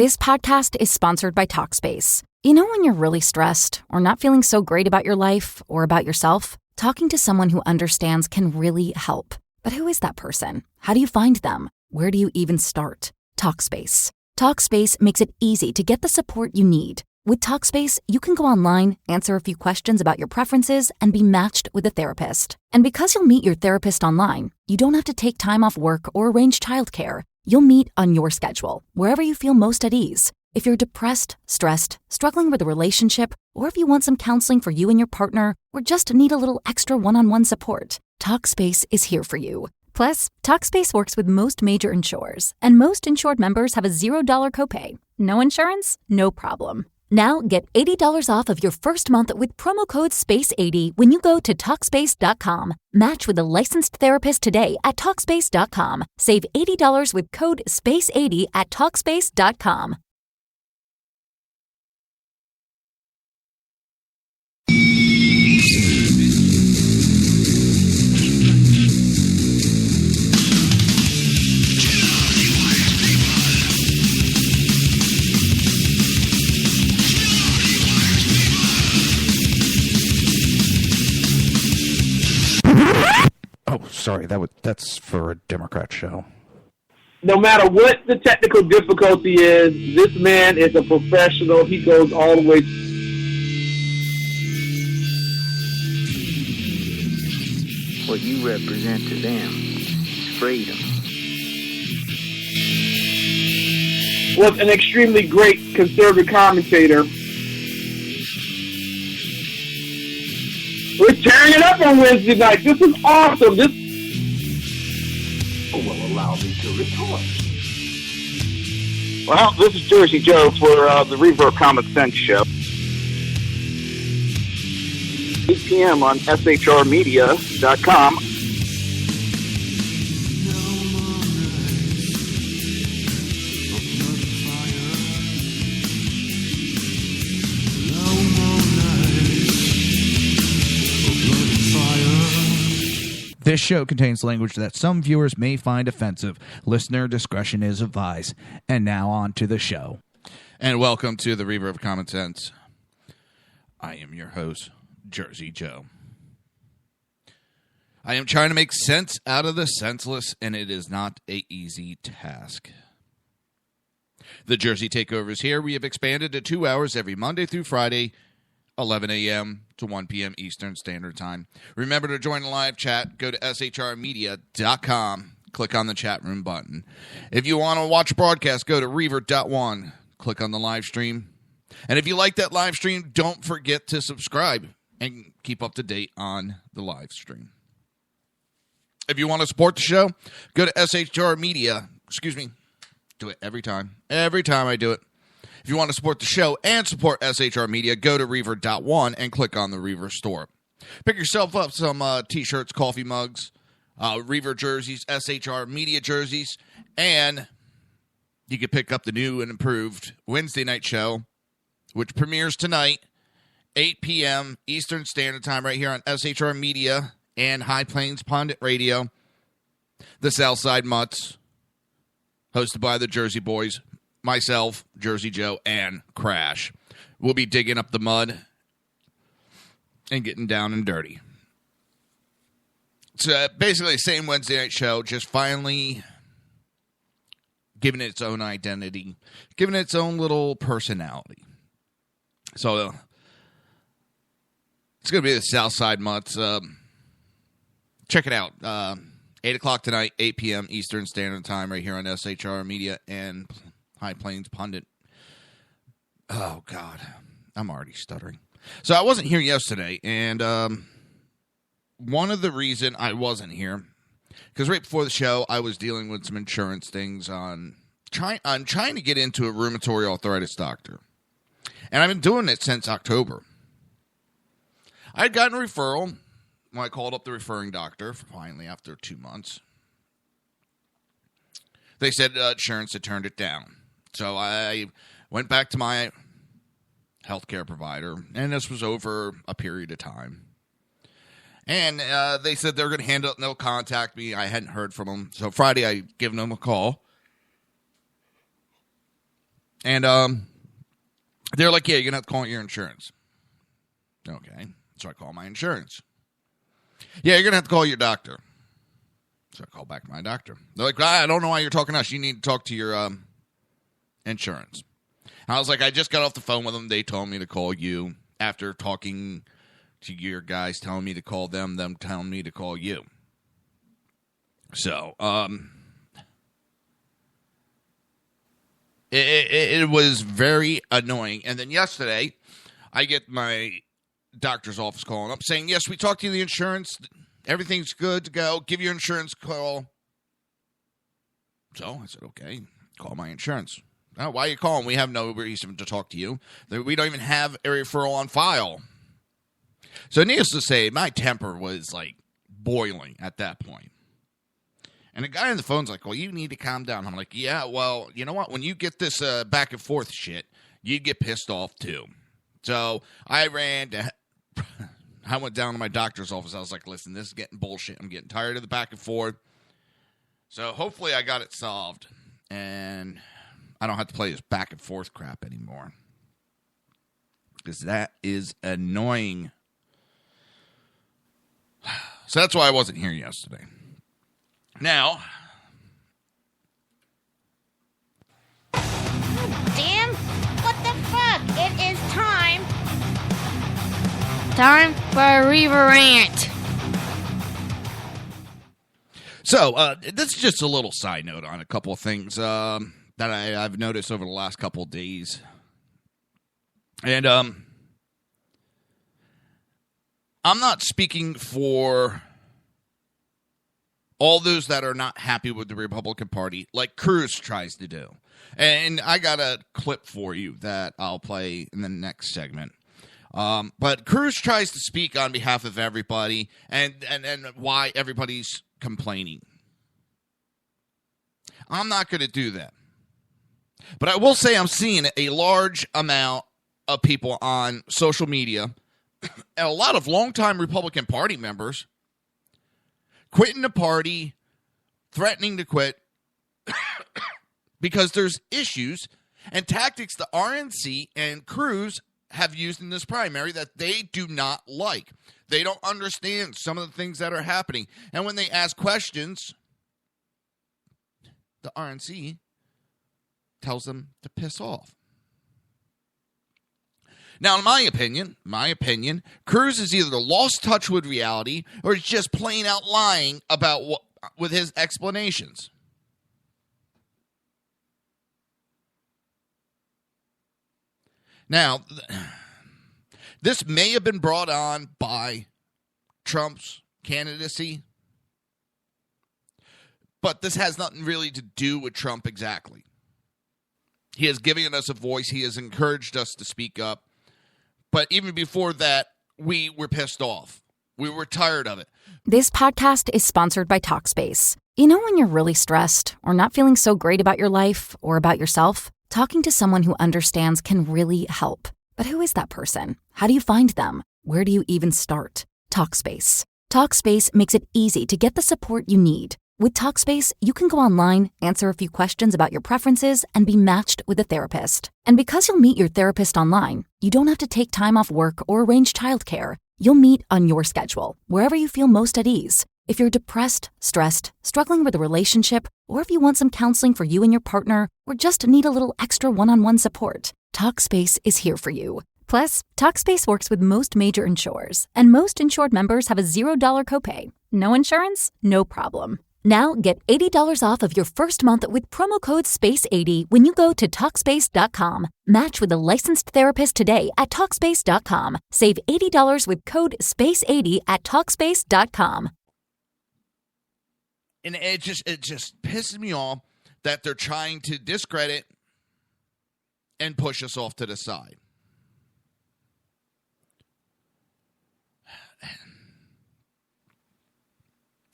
This podcast is sponsored by Talkspace. You know when you're really stressed or not feeling so great about your life or about yourself? Talking to someone who understands can really help. But who is that person? How do you find them? Where do you even start? Talkspace. Talkspace makes it easy to get the support you need. With Talkspace, you can go online, answer a few questions about your preferences, and be matched with a therapist. And because you'll meet your therapist online, you don't have to take time off work or arrange childcare. You'll meet on your schedule, wherever you feel most at ease. If you're depressed, stressed, struggling with a relationship, or if you want some counseling for you and your partner, or just need a little extra one-on-one support, Talkspace is here for you. Plus, Talkspace works with most major insurers, and most insured members have a $0 copay. No insurance? No problem. Now get $80 off of your first month with promo code SPACE80 when you go to Talkspace.com. Match with a licensed therapist today at Talkspace.com. Save $80 with code SPACE80 at Talkspace.com. Oh, sorry. That's for a Democrat show. No matter what the technical difficulty is, this man is a professional. He goes all the way. What you represent to them is freedom. Was an extremely great conservative commentator. We're tearing it up on Wednesday night. This is awesome. This will allow me to retort. Well, this is Jersey Joe for the Reaver Common Sense Show. 8 p.m. on shrmedia.com. This show contains language that some viewers may find offensive. Listener discretion is advised. And now on to the show. And welcome to the Reaver of Common Sense. I am your host, Jersey Joe. I am trying to make sense out of the senseless, and it is not an easy task. The Jersey Takeover is here. We have expanded to 2 hours every Monday through Friday, 11 a.m. to 1 p.m. Eastern Standard Time. Remember to join the live chat. Go to shrmedia.com. Click on the chat room button. If you want to watch a broadcast, go to reaver.one. Click on the live stream. And if you like that live stream, don't forget to subscribe and keep up to date on the live stream. If you want to support the show, go to shrmedia. Excuse me. Do it every time. Every time I do it. If you want to support the show and support SHR Media, go to Reaver.one and click on the Reaver store. Pick yourself up some T-shirts, coffee mugs, Reaver jerseys, SHR Media jerseys, and you can pick up the new and improved Wednesday night show, which premieres tonight, 8 p.m. Eastern Standard Time, right here on SHR Media and High Plains Pundit Radio. The Southside Mutts, hosted by the Jersey Boys. Myself, Jersey Joe, and Crash. We'll be digging up the mud and getting down and dirty. It's basically the same Wednesday night show, just finally giving it its own identity, giving it its own little personality. So, it's going to be the Southside Mutts. Check it out. 8 o'clock tonight, 8 p.m. Eastern Standard Time, right here on SHR Media and High Plains Pundit. Oh, God. I'm already stuttering. So I wasn't here yesterday, and one of the reason I wasn't here, because right before the show, I was dealing with some insurance things I'm trying to get into a rheumatoid arthritis doctor. And I've been doing it since October. I had gotten a referral when I called up the referring doctor, finally, after 2 months. They said insurance had turned it down. So I went back to my healthcare provider, and this was over a period of time. And they said they were going to handle it, and they'll contact me. I hadn't heard from them. So Friday, I given them a call. And they're like, yeah, you're going to have to call your insurance. Okay. So I call my insurance. Yeah, you're going to have to call your doctor. So I call back my doctor. They're like, I don't know why you're talking to us. You need to talk to your insurance. And I was like, I just got off the phone with them. They told me to call you after talking to your guys, telling me to call them telling me to call you. So, it was very annoying. And then yesterday, I get my doctor's office calling up saying, yes, we talked to the insurance. Everything's good to go. Give your insurance call. So I said, okay, call my insurance. Oh, why are you calling? We have no reason to talk to you. We don't even have a referral on file. So needless to say, my temper was like boiling at that point. And the guy on the phone's like, well, you need to calm down. I'm like, yeah, well, you know what? When you get this back and forth shit, you get pissed off too. So I I went down to my doctor's office. I was like, listen, this is getting bullshit. I'm getting tired of the back and forth. So hopefully I got it solved. And I don't have to play this back and forth crap anymore. Because that is annoying. So that's why I wasn't here yesterday. Now, damn, what the fuck? It is time. Time for a Reaver rant. So, this is just a little side note on a couple of things that I've noticed over the last couple of days. And I'm not speaking for all those that are not happy with the Republican Party, like Cruz tries to do. And I got a clip for you that I'll play in the next segment. But Cruz tries to speak on behalf of everybody and why everybody's complaining. I'm not going to do that. But I will say I'm seeing a large amount of people on social media and a lot of longtime Republican Party members quitting the party, threatening to quit because there's issues and tactics the RNC and Cruz have used in this primary that they do not like. They don't understand some of the things that are happening. And when they ask questions, the RNC tells them to piss off. Now, in my opinion, Cruz has either lost touch with reality or is just plain out lying about with his explanations. Now, this may have been brought on by Trump's candidacy, but this has nothing really to do with Trump exactly. He has given us a voice. He has encouraged us to speak up. But even before that, we were pissed off. We were tired of it. This podcast is sponsored by Talkspace. You know when you're really stressed or not feeling so great about your life or about yourself? Talking to someone who understands can really help. But who is that person? How do you find them? Where do you even start? Talkspace. Talkspace makes it easy to get the support you need. With Talkspace, you can go online, answer a few questions about your preferences, and be matched with a therapist. And because you'll meet your therapist online, you don't have to take time off work or arrange childcare. You'll meet on your schedule, wherever you feel most at ease. If you're depressed, stressed, struggling with a relationship, or if you want some counseling for you and your partner, or just need a little extra one-on-one support, Talkspace is here for you. Plus, Talkspace works with most major insurers, and most insured members have a $0 copay. No insurance? No problem. Now get $80 off of your first month with promo code SPACE80 when you go to Talkspace.com. Match with a licensed therapist today at Talkspace.com. Save $80 with code SPACE80 at Talkspace.com. And it just pisses me off that they're trying to discredit and push us off to the side.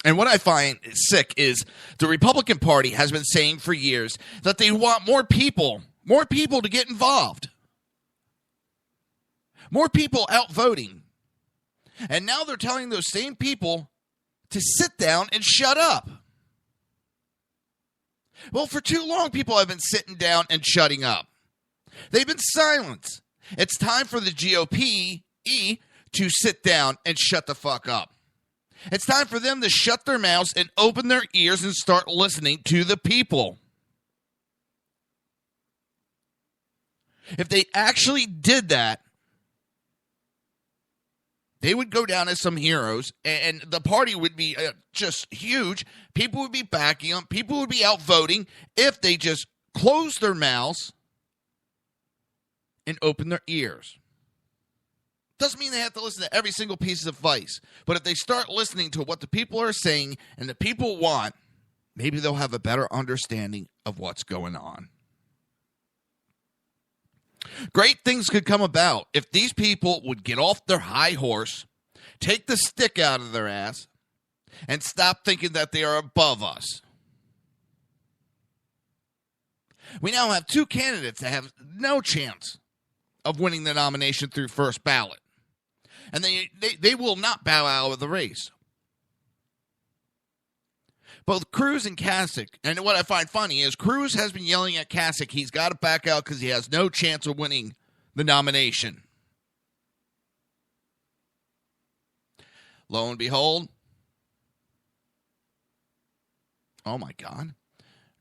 And what I find sick is the Republican Party has been saying for years that they want more people to get involved. More people out voting. And now they're telling those same people to sit down and shut up. Well, for too long, people have been sitting down and shutting up. They've been silenced. It's time for the GOP to sit down and shut the fuck up. It's time for them to shut their mouths and open their ears and start listening to the people. If they actually did that, they would go down as some heroes, and the party would be just huge. People would be backing them. People would be out voting if they just closed their mouths and opened their ears. Doesn't mean they have to listen to every single piece of advice, but if they start listening to what the people are saying and the people want, maybe they'll have a better understanding of what's going on. Great things could come about if these people would get off their high horse, take the stick out of their ass, and stop thinking that they are above us. We now have two candidates that have no chance of winning the nomination through first ballot. And they will not bow out of the race. Both Cruz and Kasich, and what I find funny is Cruz has been yelling at Kasich he's got to back out because he has no chance of winning the nomination. Lo and behold, oh my God,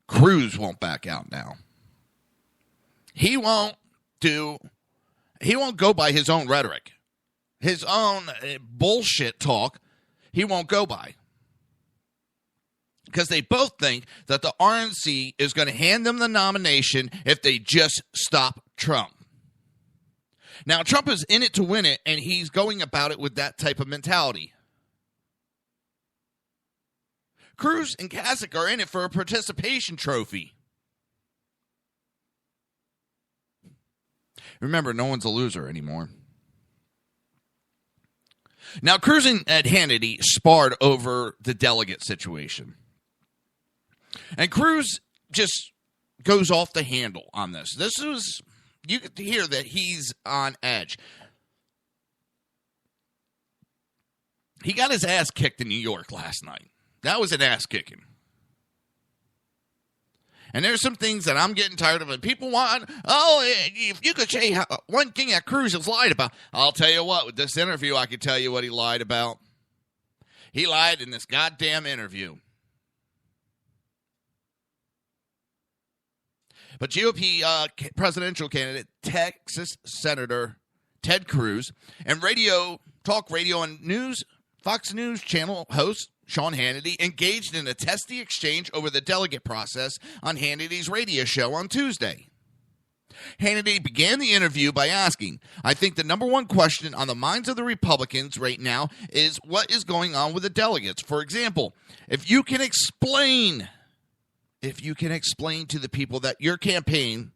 Cruz won't back out now. He won't go by his own rhetoric. His own bullshit talk, he won't go by. Because they both think that the RNC is going to hand them the nomination if they just stop Trump. Now, Trump is in it to win it, and he's going about it with that type of mentality. Cruz and Kasich are in it for a participation trophy. Remember, no one's a loser anymore. Now, Cruz and Hannity sparred over the delegate situation. And Cruz just goes off the handle on this. You get to hear that he's on edge. He got his ass kicked in New York last night. That was an ass kicking. And there's some things that I'm getting tired of. And people want, if you could say one thing that Cruz has lied about. I'll tell you what, with this interview, I can tell you what he lied about. He lied in this goddamn interview. But GOP presidential candidate, Texas Senator Ted Cruz, and talk radio and news, Fox News channel host Sean Hannity engaged in a testy exchange over the delegate process on Hannity's radio show on Tuesday. Hannity began the interview by asking, I think the number one question on the minds of the Republicans right now is what is going on with the delegates. For example, if you can explain to the people that your campaign,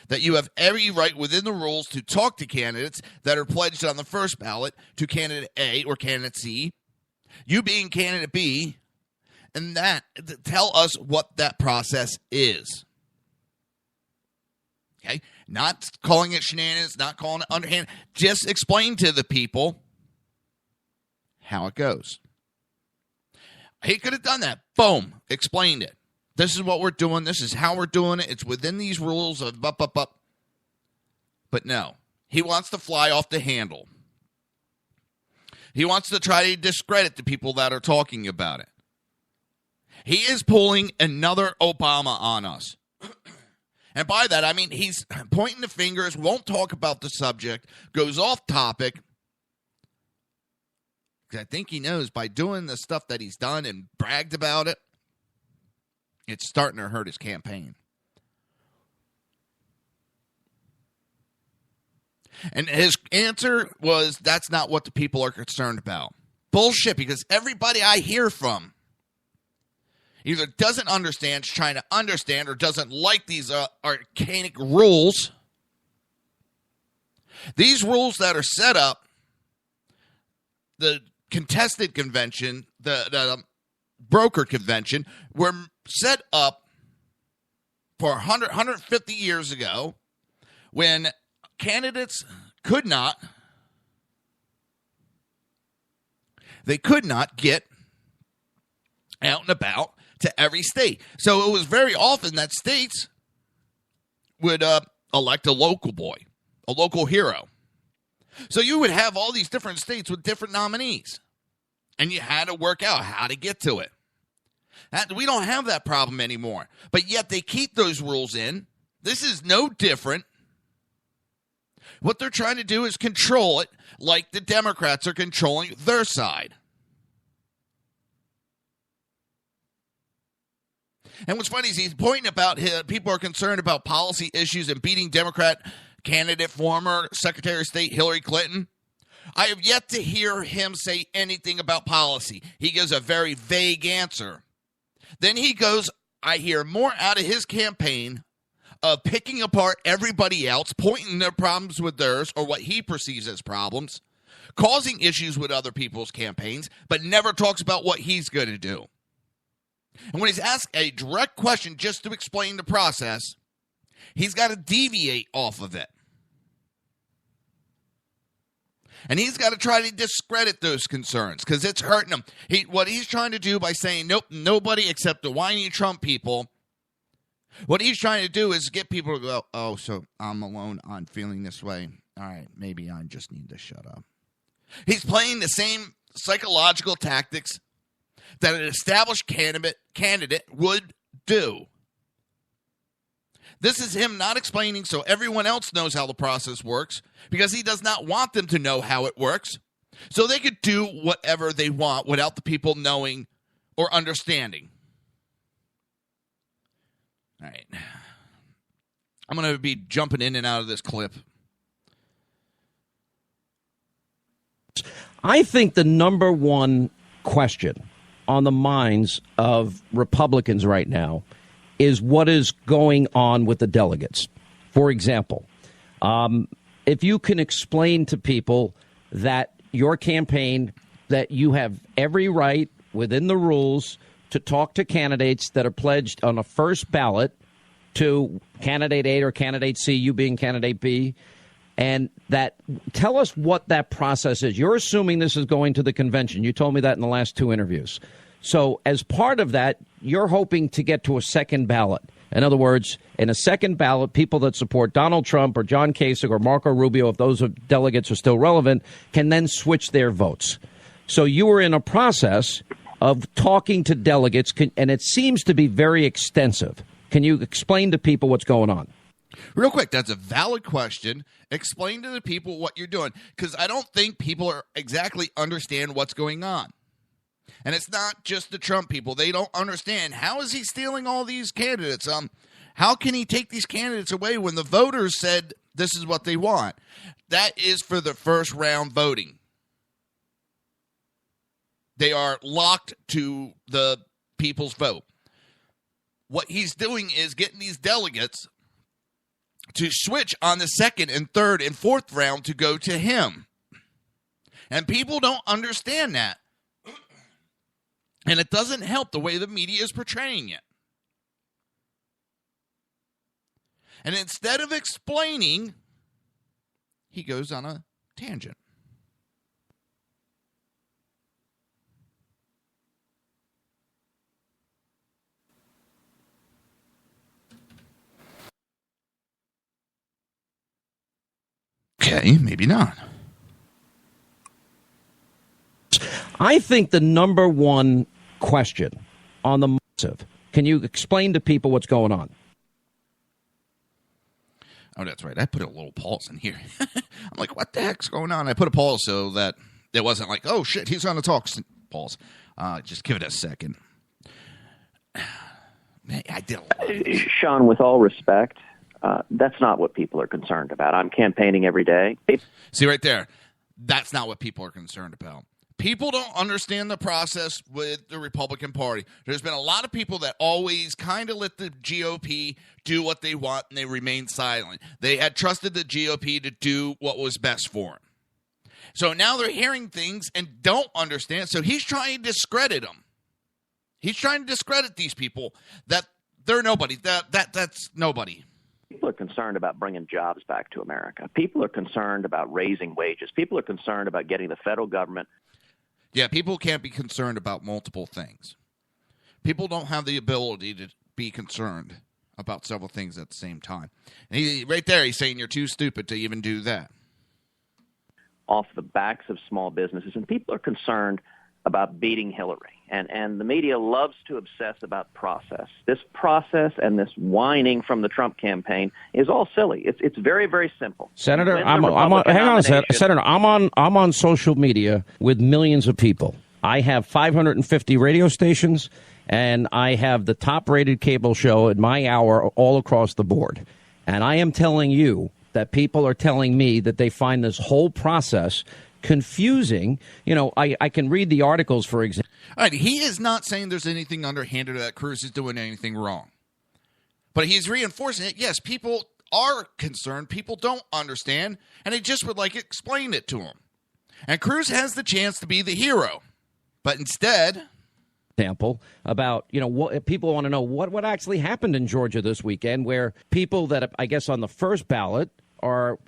that you have every right within the rules to talk to candidates that are pledged on the first ballot to candidate A or candidate C, you being candidate B, and that tell us what that process is. Okay? Not calling it shenanigans, not calling it underhand. Just explain to the people how it goes. He could have done that. Boom. Explained it. This is what we're doing. This is how we're doing it. It's within these rules of up. But no. He wants to fly off the handle. He wants to try to discredit the people that are talking about it. He is pulling another Obama on us. And by that, I mean he's pointing the fingers, won't talk about the subject, goes off topic. Because I think he knows by doing the stuff that he's done and bragged about it, it's starting to hurt his campaign. And his answer was, that's not what the people are concerned about. Bullshit, because everybody I hear from either doesn't understand, is trying to understand, or doesn't like these archaic rules. These rules that are set up, the contested convention, the broker convention, were set up for 150 years ago when candidates could not get out and about to every state. So it was very often that states would elect a local boy, a local hero. So you would have all these different states with different nominees, and you had to work out how to get to it. We don't have that problem anymore, but yet they keep those rules in. This is no different. What they're trying to do is control it like the Democrats are controlling their side. And what's funny is he's pointing about people are concerned about policy issues and beating Democrat candidate, former Secretary of State Hillary Clinton. I have yet to hear him say anything about policy. He gives a very vague answer. Then he goes, I hear more out of his campaign of picking apart everybody else, pointing their problems with theirs or what he perceives as problems, causing issues with other people's campaigns, but never talks about what he's going to do. And when he's asked a direct question just to explain the process, he's got to deviate off of it. And he's got to try to discredit those concerns because it's hurting him. What he's trying to do by saying, nope, nobody except the whiny Trump people, what he's trying to do is get people to go, oh, so I'm alone on feeling this way. All right, maybe I just need to shut up. He's playing the same psychological tactics that an established candidate would do. This is him not explaining so everyone else knows how the process works because he does not want them to know how it works so they could do whatever they want without the people knowing or understanding. All right. I'm going to be jumping in and out of this clip. I think the number one question on the minds of Republicans right now is what is going on with the delegates. For example, if you can explain to people that your campaign, that you have every right within the rules to talk to candidates that are pledged on a first ballot to candidate A or candidate C, you being candidate B, and that tell us what that process is. You're assuming this is going to the convention. You told me that in the last two interviews. So as part of that, you're hoping to get to a second ballot. In other words, in a second ballot, people that support Donald Trump or John Kasich or Marco Rubio, if those delegates are still relevant, can then switch their votes. So you were in a process of talking to delegates, and it seems to be very extensive. Can you explain to people what's going on? Real quick, that's a valid question. Explain to the people what you're doing, because I don't think people are exactly understand what's going on. And it's not just the Trump people. They don't understand. How is he stealing all these candidates? How can he take these candidates away when the voters said this is what they want? That is for the first round voting. They are locked to the people's vote. What he's doing is getting these delegates to switch on the second and third and fourth round to go to him. And people don't understand that. And it doesn't help the way the media is portraying it. And instead of explaining, he goes on a tangent. Okay, maybe not. I think the number one question on the massive, can you explain to people what's going on? Oh, that's right. I put a little pause in here. I'm like, what the heck's going on? I put a pause so that it wasn't like, oh, shit, he's going to talk. Pause. Just give it a second. Man, I did a lot. Sean, with all respect, that's not what people are concerned about. I'm campaigning every day. See right there. That's not what people are concerned about. People don't understand the process with the Republican Party. There's been a lot of people that always kind of let the GOP do what they want, and they remain silent. They had trusted the GOP to do what was best for them. So now they're hearing things and don't understand. So he's trying to discredit them. He's trying to discredit these people that they're nobody. That's nobody. People are concerned about bringing jobs back to America. People are concerned about raising wages. People are concerned about getting the federal government. Yeah, people can't be concerned about multiple things. People don't have the ability to be concerned about several things at the same time. And right there, he's saying you're too stupid to even do that. Off the backs of small businesses, and people are concerned about beating Hillary. And the media loves to obsess about process. This process and this whining from the Trump campaign is all silly. It's very, very simple. Senator, I'm on social media with millions of people. I have 550 radio stations, and I have the top-rated cable show in my hour all across the board. And I am telling you that people are telling me that they find this whole process confusing. You know, I can read the articles, for example. All right, he is not saying there's anything underhanded or that Cruz is doing anything wrong. But he's reinforcing it. Yes, people are concerned. People don't understand, and they just would like explain it to them. And Cruz has the chance to be the hero. But instead... Example about, you know, what people want to know what actually happened in Georgia this weekend, where people that I guess on the first ballot are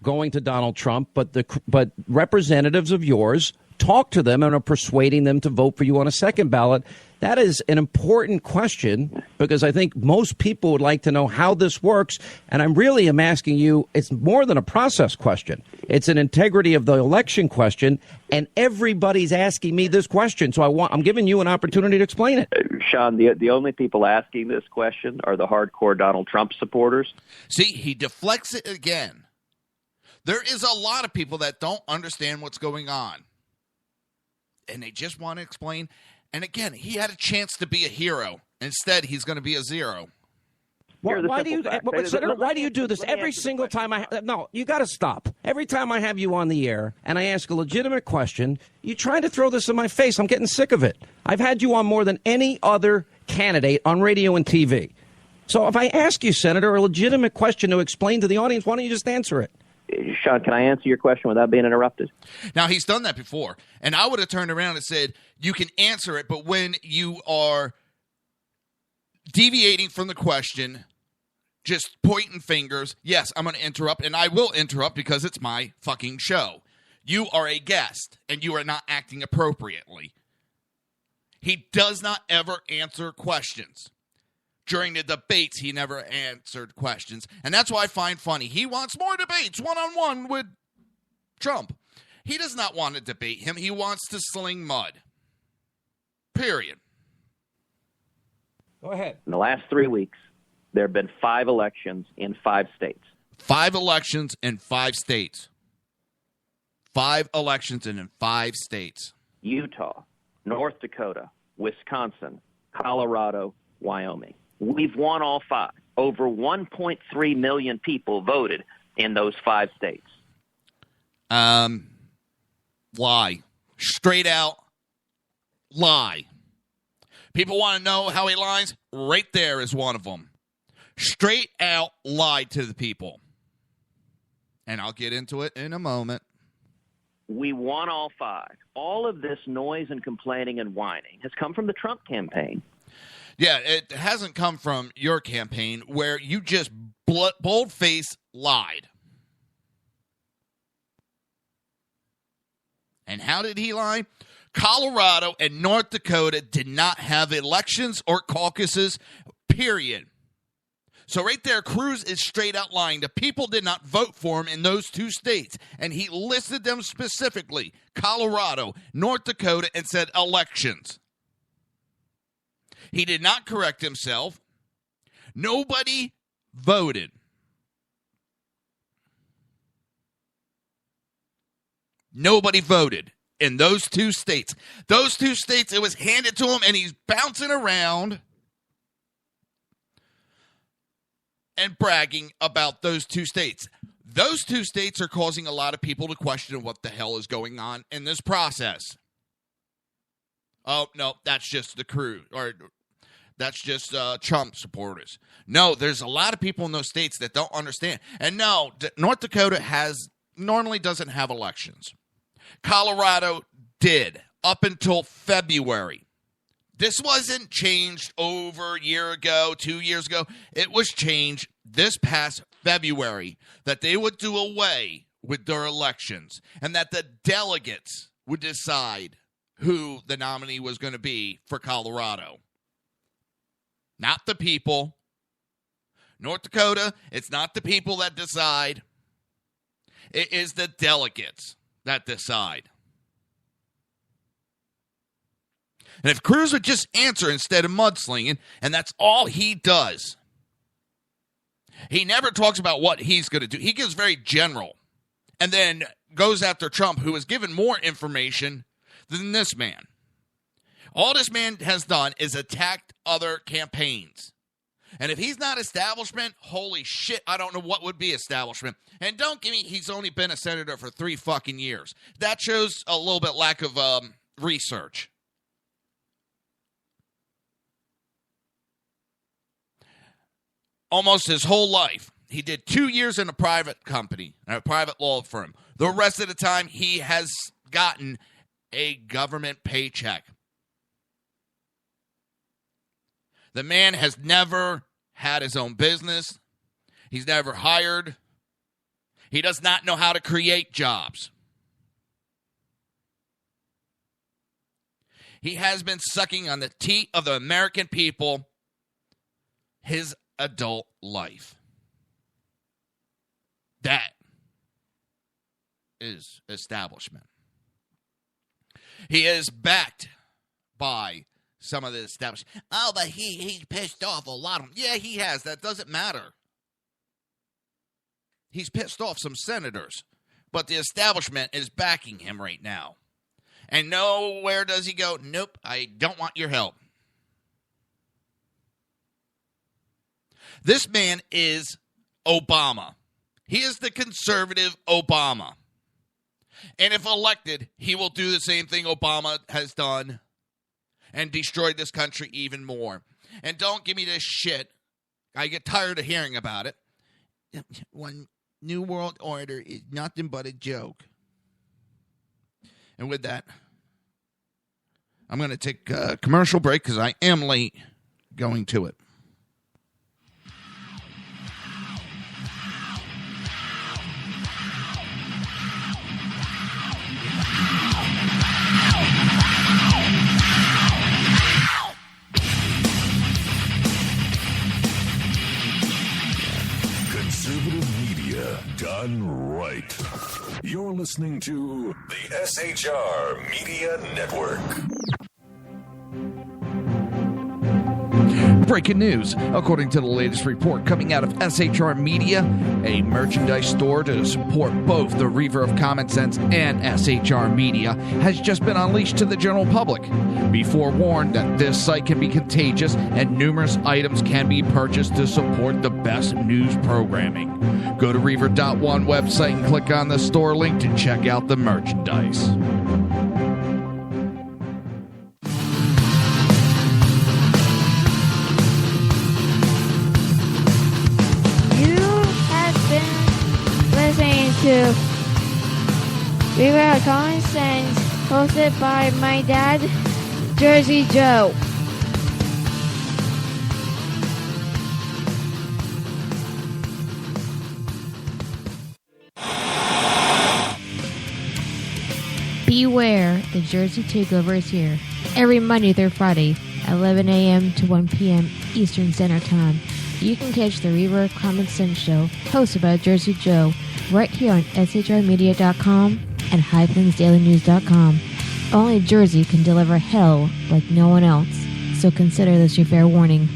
going to Donald Trump, but representatives of yours talk to them and are persuading them to vote for you on a second ballot. That is an important question, because I think most people would like to know how this works. And I really am asking you, it's more than a process question. It's an integrity of the election question. And everybody's asking me this question. So I'm giving you an opportunity to explain it. Sean, the only people asking this question are the hardcore Donald Trump supporters. See, he deflects it again. There is a lot of people that don't understand what's going on. And they just want to explain. And again, he had a chance to be a hero. Instead, he's going to be a zero. Why do you do this every single time? No, you got to stop. Every time I have you on the air and I ask a legitimate question, you try to throw this in my face. I'm getting sick of it. I've had you on more than any other candidate on radio and TV. So if I ask you, Senator, a legitimate question to explain to the audience, why don't you just answer it? Sean, can I answer your question without being interrupted? Now, he's done that before, and I would have turned around and said, you can answer it, but when you are deviating from the question, just pointing fingers, yes, I'm going to interrupt, and I will interrupt because it's my fucking show. You are a guest, and you are not acting appropriately. He does not ever answer questions. During the debates, he never answered questions. And that's why I find funny. He wants more debates one-on-one with Trump. He does not want to debate him. He wants to sling mud. Period. Go ahead. In the last 3 weeks, there have been 5 elections in 5 states. 5 elections in 5 states. 5 elections in 5 states. Utah, North Dakota, Wisconsin, Colorado, Wyoming. We've won all 5. Over 1.3 million people voted in those 5 states. Lie. Straight out lie. People want to know how he lies? Right there is one of them. Straight out lied to the people. And I'll get into it in a moment. We won all 5. All of this noise and complaining and whining has come from the Trump campaign. Yeah, it hasn't come from your campaign where you just bold-faced lied. And how did he lie? Colorado and North Dakota did not have elections or caucuses, period. So right there, Cruz is straight out lying. The people did not vote for him in those 2 states. And he listed them specifically, Colorado, North Dakota, and said elections. He did not correct himself. Nobody voted. Nobody voted in those 2 states. Those 2 states, it was handed to him, and he's bouncing around and bragging about those 2 states. Those 2 states are causing a lot of people to question what the hell is going on in this process. Oh, no, that's just the crew, or that's just Trump supporters. No, there's a lot of people in those states that don't understand. And no, North Dakota normally doesn't have elections. Colorado did up until February. This wasn't changed over a year ago, 2 years ago. It was changed this past February that they would do away with their elections and that the delegates would decide who the nominee was going to be for Colorado. Not the people, North Dakota, it's not the people that decide. It is the delegates that decide. And if Cruz would just answer instead of mudslinging, and that's all he does. He never talks about what he's going to do. He gives very general and then goes after Trump, who has given more information than this man. All this man has done is attacked other campaigns. And if he's not establishment, holy shit, I don't know what would be establishment. And don't give me, he's only been a senator for 3 fucking years. That shows a little bit lack of research. Almost his whole life, he did 2 years in a private company, a private law firm. The rest of the time, he has gotten a government paycheck. The man has never had his own business. He's never hired. He does not know how to create jobs. He has been sucking on the teat of the American people his adult life. That is establishment. He is backed by some of the establishment. Oh, but he pissed off a lot of them. Yeah, he has. That doesn't matter. He's pissed off some senators, but the establishment is backing him right now. And nowhere does he go, nope, I don't want your help. This man is Obama. He is the conservative Obama. And if elected, he will do the same thing Obama has done and destroyed this country even more. And don't give me this shit. I get tired of hearing about it. One New World Order is nothing but a joke. And with that, I'm going to take a commercial break because I am late going to it. Done right. You're listening to the SHR Media Network. Breaking news. According to the latest report coming out of SHR Media, a merchandise store to support both the Reaver of Common Sense and SHR Media has just been unleashed to the general public. Be forewarned that this site can be contagious and numerous items can be purchased to support the best news programming. Go to Reaver.one website and click on the store link to check out the merchandise. To Reaver of Common Sense, hosted by my dad, Jersey Joe. Beware, the Jersey Takeover is here. Every Monday through Friday, 11 a.m. to 1 p.m. Eastern Standard Time. You can catch the Reaver of Common Sense show, hosted by Jersey Joe, right here on shrmedia.com and highplains.dailynews.com. Only Jersey can deliver hell like no one else, so consider this your fair warning.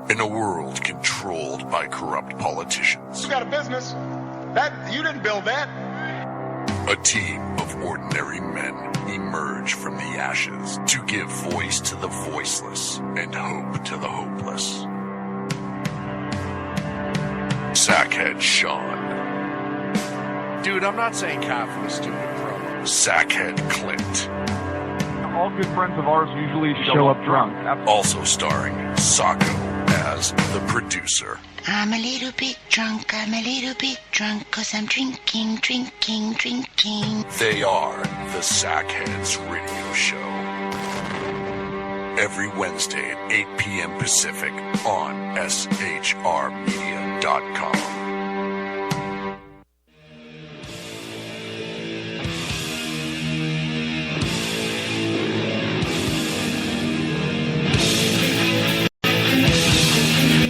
In a world controlled by corrupt politicians. You got a business. You didn't build that. A team of ordinary men emerge from the ashes to give voice to the voiceless and hope to the hopeless. Sackhead Sean. Dude, I'm not saying half of the stupid, bro. Sackhead Clint. All good friends of ours usually show up drunk. Also starring Sacco as the producer. I'm a little bit drunk, 'cause I'm drinking. They are the Sackheads Radio Show. Every Wednesday at 8 p.m. Pacific on shrmedia.com.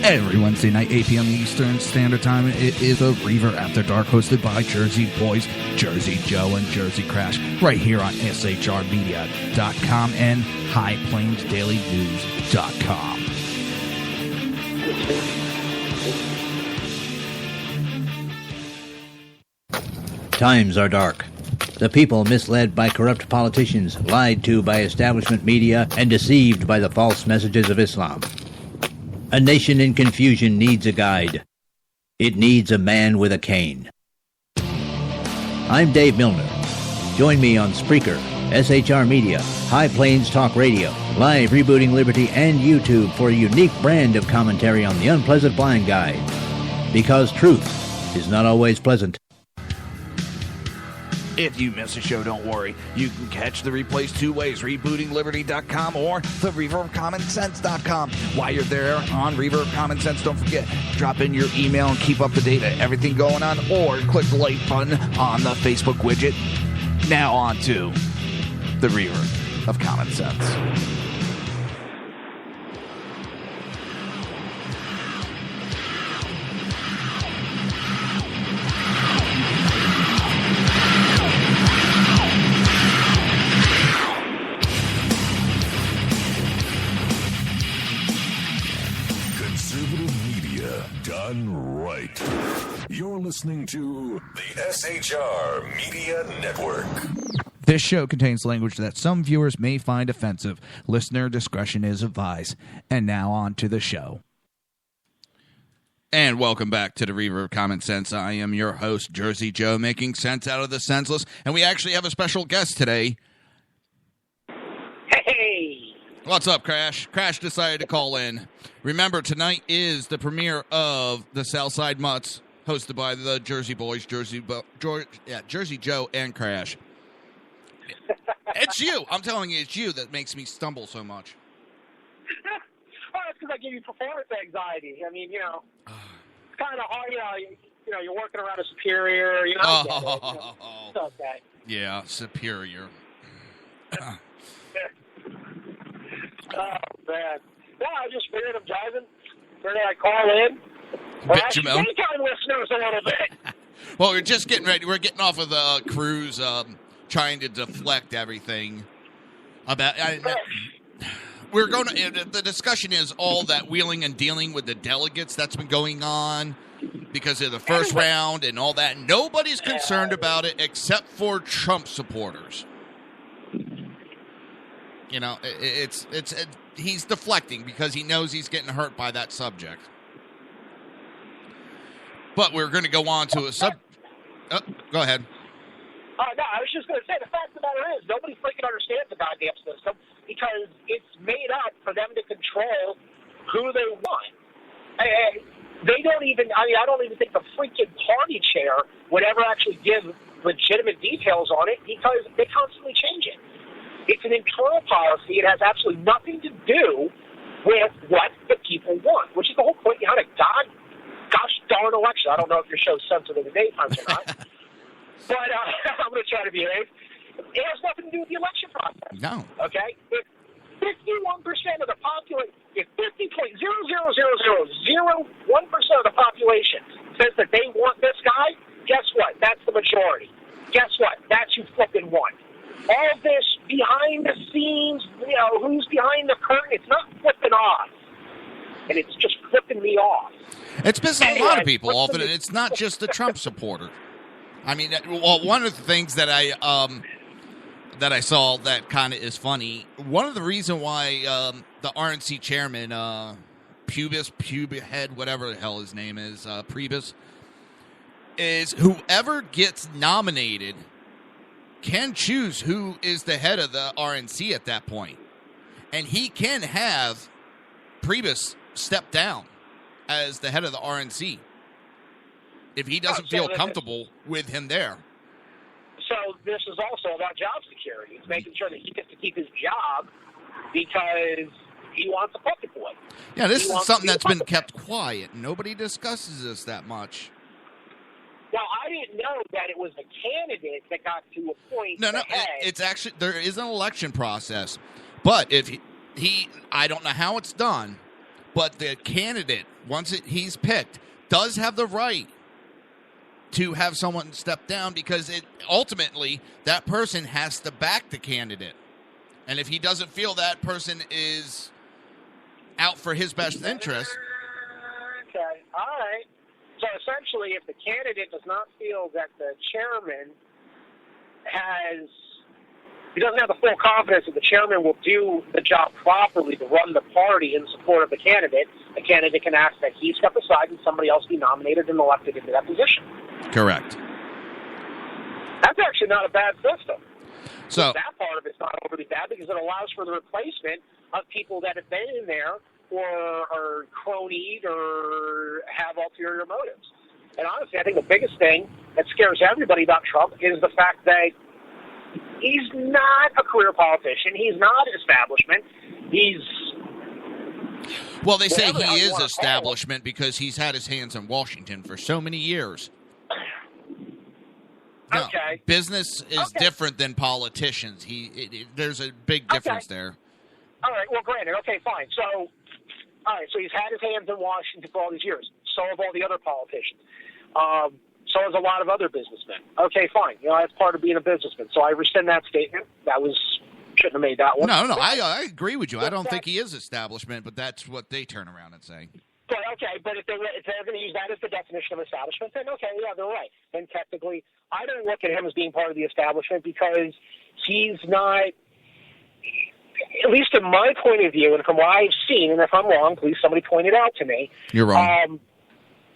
Every Wednesday night, 8 p.m. Eastern Standard Time, it is a Reaver After Dark hosted by Jersey Boys, Jersey Joe, and Jersey Crash, right here on shrmedia.com and highplainsdailynews.com. Times are dark. The people misled by corrupt politicians, lied to by establishment media, and deceived by the false messages of Islam. A nation in confusion needs a guide. It needs a man with a cane. I'm Dave Milner. Join me on Spreaker, SHR Media, High Plains Talk Radio, Live Rebooting Liberty, and YouTube for a unique brand of commentary on the unpleasant blind guide. Because truth is not always pleasant. If you miss a show, don't worry. You can catch the replays two ways, rebootingliberty.com or the reverbcommonsense.com. While you're there on Reverb Common Sense, don't forget, drop in your email and keep up to date on everything going on, or click the like button on the Facebook widget. Now on to the Reverb of Common Sense. Done right. You're listening to the SHR Media Network. This show contains language that some viewers may find offensive. Listener discretion is advised. And now on to the show. And welcome back to the Reaver of Common Sense. I am your host, Jersey Joe, making sense out of the senseless. And we actually have a special guest today. Hey! What's up, Crash? Crash decided to call in. Remember, tonight is the premiere of the Southside Mutts, hosted by the Jersey Boys, Jersey Joe, and Crash. It's you. I'm telling you, it's you that makes me stumble so much. Well, it's because I give you performance anxiety. I mean, it's kind of hard. You're working around a superior. It's okay. Yeah, superior. Oh, man. No, I just figured I'm driving. Figured I'd call in. Well, actually, daytime listeners a little bit. Well, we're just getting ready. We're getting off of the cruise, trying to deflect everything. We're going to. The discussion is all that wheeling and dealing with the delegates that's been going on because of the first round and all that. Nobody's concerned about it except for Trump supporters. He's deflecting because he knows he's getting hurt by that subject. But we're going to go on to go ahead. No, I was just going to say, the fact of the matter is, nobody freaking understands the goddamn system because it's made up for them to control who they want. They don't even, I don't even think the freaking party chair would ever actually give legitimate details on it because they constantly change it. It's an internal policy. It has absolutely nothing to do with what the people want, which is the whole point behind a gosh darn election. I don't know if your show's sensitive to daytimes or not, but I'm going to try to behave. It has nothing to do with the election process. No. Okay? If 51% of the population, if 50.00001% of the population says that they want this guy, guess what? That's the majority. Guess what? That's who flipping won. All this behind the scenes, who's behind the curtain, it's not flipping off. And it's just flipping me off. It's pissing a lot of people off, and it's not just the Trump supporter. I mean, well, one of the things that I saw that kind of is funny, one of the reasons why the RNC chairman, Pubis, whatever the hell his name is, Priebus, is whoever gets nominated can choose who is the head of the RNC at that point. And he can have Priebus step down as the head of the RNC if he doesn't feel comfortable with him there. So this is also about job security. It's making sure that he gets to keep his job because he wants a puppet boy. Yeah, this is something that's been kept quiet. Nobody discusses this that much. Well, I didn't know that it was the candidate that got to a point. No, it's actually, there is an election process. But if he I don't know how it's done, But the candidate, once he's picked, does have the right to have someone step down because ultimately that person has to back the candidate. And if he doesn't feel that person is out for his best interest. Okay, all right. So essentially, if the candidate does not feel that the chairman he doesn't have the full confidence that the chairman will do the job properly to run the party in support of the candidate can ask that he step aside and somebody else be nominated and elected into that position. Correct. That's actually not a bad system. So that part of it's not overly bad because it allows for the replacement of people that have been in there or are cronied or have ulterior motives. And honestly, I think the biggest thing that scares everybody about Trump is the fact that he's not a career politician. He's not establishment. Well, they say he is establishment because he's had his hands in Washington for so many years. No, okay. Business is different than politicians. There's a big difference there. All right. Well, granted. Okay, fine. So, all right. So he's had his hands in Washington for all these years. So have all the other politicians. So has a lot of other businessmen. Okay, fine. That's part of being a businessman. So I rescind that statement. Shouldn't have made that one. No. I agree with you. I don't think he is establishment, but that's what they turn around and say. But if they're going to use that as the definition of establishment, then okay, yeah, they're right. Then technically, I don't look at him as being part of the establishment because he's not, at least in my point of view, and from what I've seen, and if I'm wrong, please somebody point it out to me. You're wrong.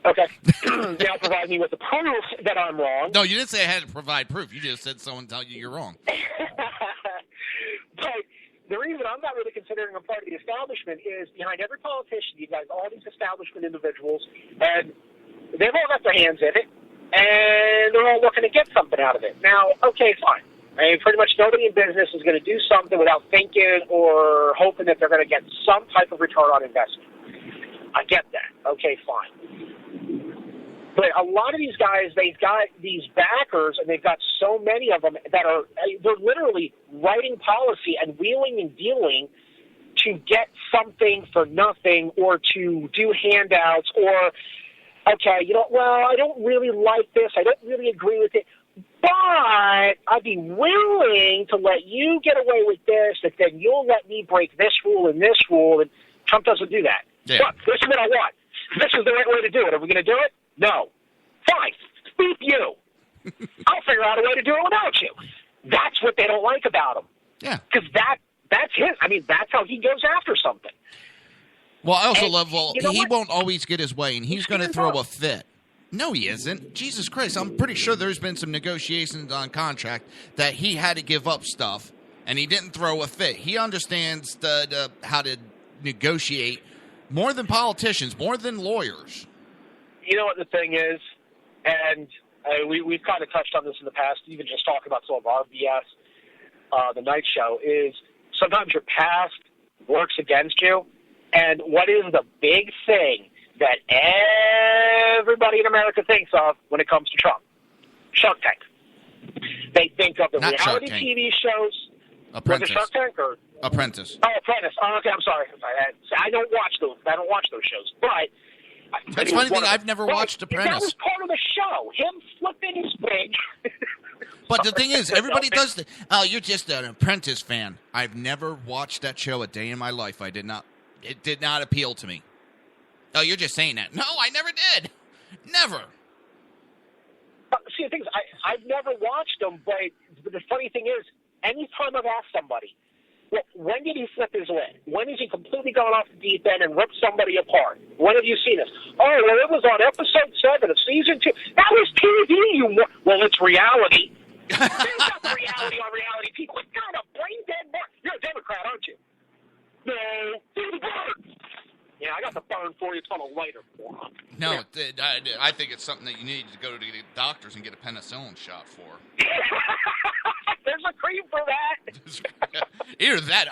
Okay. Now provide me with the proof that I'm wrong. No, you didn't say I had to provide proof. You just said someone tell you you're wrong. But the reason I'm not really considering him part of the establishment is behind every politician, you guys, all these establishment individuals, and they've all got their hands in it, and they're all looking to get something out of it. Now, okay, fine. I mean, pretty much nobody in business is going to do something without thinking or hoping that they're going to get some type of return on investment. I get that. Okay, fine. But a lot of these guys, they've got these backers, and they've got so many of them that they're literally writing policy and wheeling and dealing to get something for nothing or to do handouts or, okay, I don't really like this. I don't really agree with it. But I'd be willing to let you get away with this, but then you'll let me break this rule and this rule. And Trump doesn't do that. Yeah. But this is what I want. This is the right way to do it. Are we going to do it? No. Fine. Beep you. I'll figure out a way to do it without you. That's what they don't like about him. Yeah. Because that's his. I mean, that's how he goes after something. Well, I also love, he won't always get his way, and he's going to throw a fit. No, he isn't. Jesus Christ. I'm pretty sure there's been some negotiations on contract that he had to give up stuff, and he didn't throw a fit. He understands how to negotiate more than politicians, more than lawyers. You know what the thing is, and we've kind of touched on this in the past, even just talking about some of our BS, the night show, is sometimes your past works against you, and what is the big thing that everybody in America thinks of when it comes to Trump? Shark Tank. They think of the reality TV shows. Apprentice. Was it Shark Tank or Apprentice? Oh, Apprentice. Oh, okay, I'm sorry. I don't watch those. I don't watch those shows. But that's funny thing. I've never watched Apprentice. That was part of the show. Him flipping his wig. But the thing is, everybody does. Oh, you're just an Apprentice fan. I've never watched that show a day in my life. I did not. It did not appeal to me. Oh, you're just saying that. No, I never did. Never. See, the thing is, I've never watched them, but the funny thing is, anytime I've asked somebody, well, when did he flip his lid? When has he completely gone off the deep end and ripped somebody apart? When have you seen this? Oh, well, it was on episode 7 of season 2. That was TV, Well, it's reality. There's not reality on reality people. What kind of brain-dead mark? You're a Democrat, aren't you? No. Do the burn. Yeah, I got the burn for you. It's on a lighter. No, I think it's something that you need to go to the doctors and get a penicillin shot for. There's a cream for that. Either that.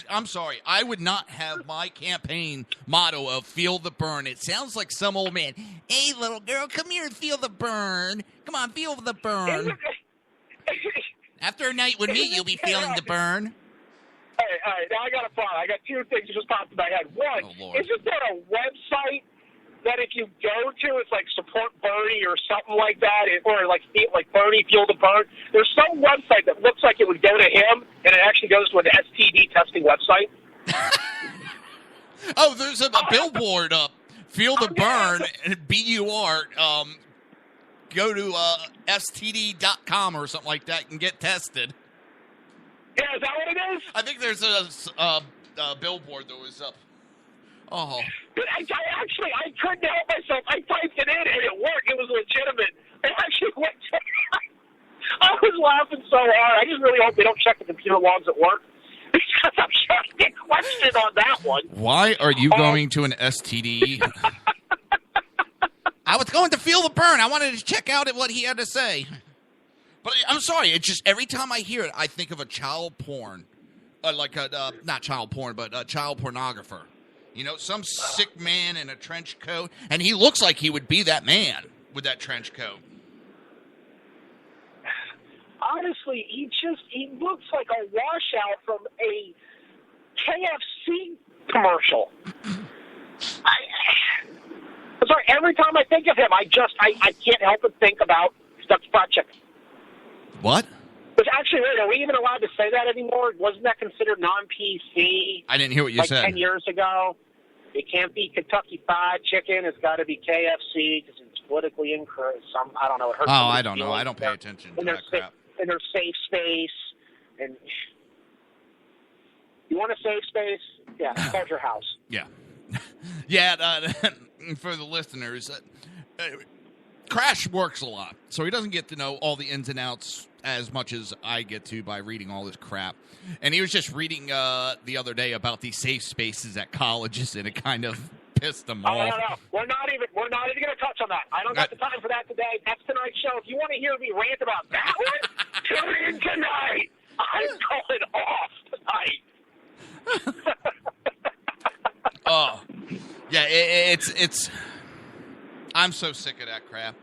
I'm sorry. I would not have my campaign motto of feel the burn. It sounds like some old man. Hey, little girl, come here and feel the burn. Come on, feel the burn. After a night with me, you'll be feeling the burn. right. Now I got a thought. I got two things that just popped in my head. One, isn't there a website that if you go to, it's like Support Bernie or something like that, or like Bernie Fuel the Burn? There's some website that looks like it would go to him, and it actually goes to an STD testing website. Oh, there's a billboard up. Feel the Burn, BUR. Go to STD.com or something like that and get tested. Yeah, is that what it is? I think there's a billboard that was up. Oh. But I couldn't help myself. I typed it in and it worked. It was legitimate. It actually went to I was laughing so hard. I just really hope they don't check the computer logs at work. Because I'm sure I get questioned on that one. Why are you going to an STD? I was going to Feel the Burn. I wanted to check out what he had to say. But I'm sorry. It's just every time I hear it, I think of a child porn. Not child porn, but a child pornographer. You know, some sick man in a trench coat. And he looks like he would be that man with that trench coat. Honestly, he looks like a washout from a KFC commercial. I'm sorry, every time I think of him, I can't help but think about Kentucky Fried Chicken. What? Which actually, wait, are we even allowed to say that anymore? Wasn't that considered non-PC? I didn't hear what you said. 10 years ago? It can't be Kentucky Fried Chicken. It's got to be KFC because it's politically incorrect. I don't know. It hurts I don't know. I don't pay attention to that crap. And there's safe space. And you want a safe space? Yeah, call your house. Yeah. Yeah, for the listeners, Crash works a lot, so he doesn't get to know all the ins and outs as much as I get to by reading all this crap. And he was just reading the other day about these safe spaces at colleges, and it kind of pissed him off. No. We're not even going to touch on that. I don't got the time for that today. That's tonight's show. If you want to hear me rant about that one, tune in tonight. I'm going off tonight. Oh, yeah, it's. I'm so sick of that crap.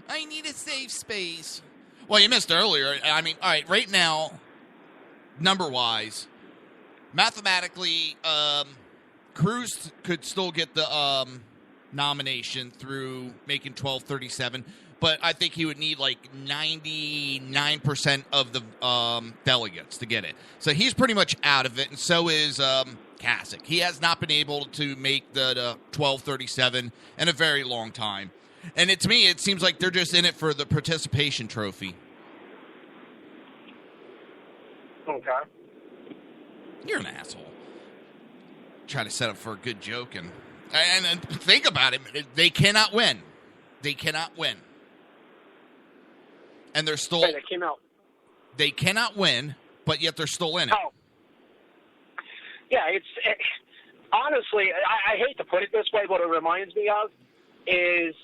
I need a safe space. Well, you missed earlier. I mean, all right, right now, number-wise, mathematically, Cruz could still get the nomination through making 1237, but I think he would need like 99% of the delegates to get it. So he's pretty much out of it, and so is Kasich. He has not been able to make the 1237 in a very long time. And to me, it seems like they're just in it for the participation trophy. Okay. You're an asshole. Try to set up for a good joke and think about it. They cannot win. They cannot win. And they're still. They came out. They cannot win, but yet they're still in it. Oh. Yeah, honestly, I hate to put it this way, but what it reminds me of is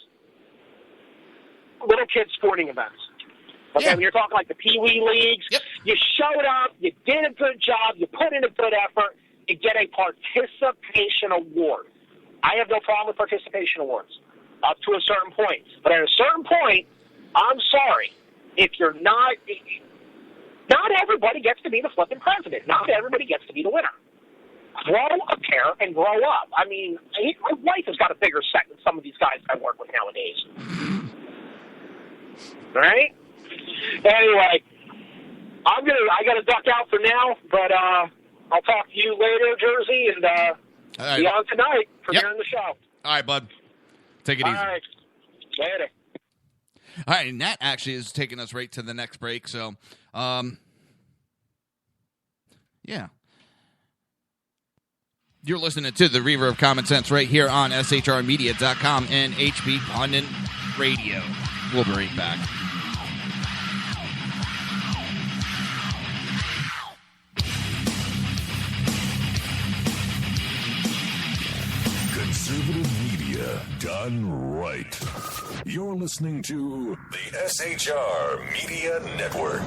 little kids' sporting events. Okay, when you're talking like the Pee Wee leagues, you showed up, you did a good job, you put in a good effort, you get a participation award. I have no problem with participation awards up to a certain point. But at a certain point, I'm sorry, if you're not everybody gets to be the flipping president. Not everybody gets to be the winner. Grow a pair and grow up. I mean, my wife has got a bigger set than some of these guys I work with nowadays. All right? Anyway, I got to duck out for now, but I'll talk to you later, Jersey, and be on tonight for hearing the show. All right, bud. Take it easy. All right. Later. All right, and that actually is taking us right to the next break. So, yeah. You're listening to the Reaver of Common Sense right here on SHRmedia.com and HB Pundit Radio. We'll be right back. Conservative media done right. You're listening to the SHR Media Network.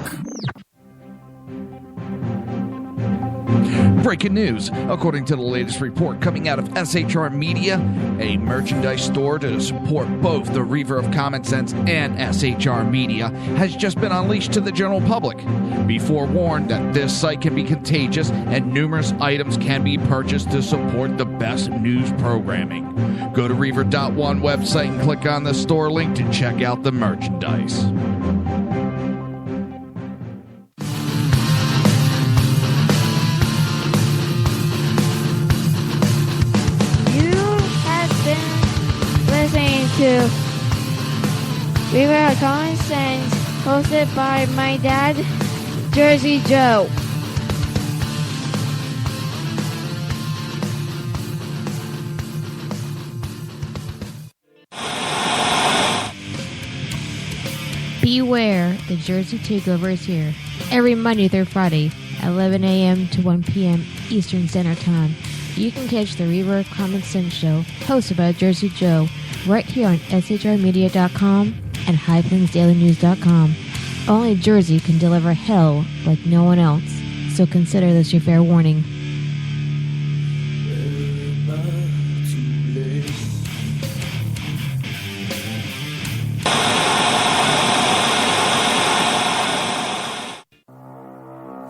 Breaking news. According to the latest report coming out of SHR Media, a merchandise store to support both the Reaver of Common Sense and SHR Media has just been unleashed to the general public. Be forewarned that this site can be contagious and numerous items can be purchased to support the best news programming. Go to Reaver.one website and click on the store link to check out the merchandise. Listening to Reaver of Common Sense, hosted by my dad, Jersey Joe. Beware, the Jersey Takeover is here. Every Monday through Friday, 11 a.m. to 1 p.m. Eastern Standard Time. You can catch the Reaver of Common Sense show, hosted by Jersey Joe, right here on shrmedia.com and highplainsdailynews.com. Only Jersey can deliver hell like no one else, so consider this your fair warning.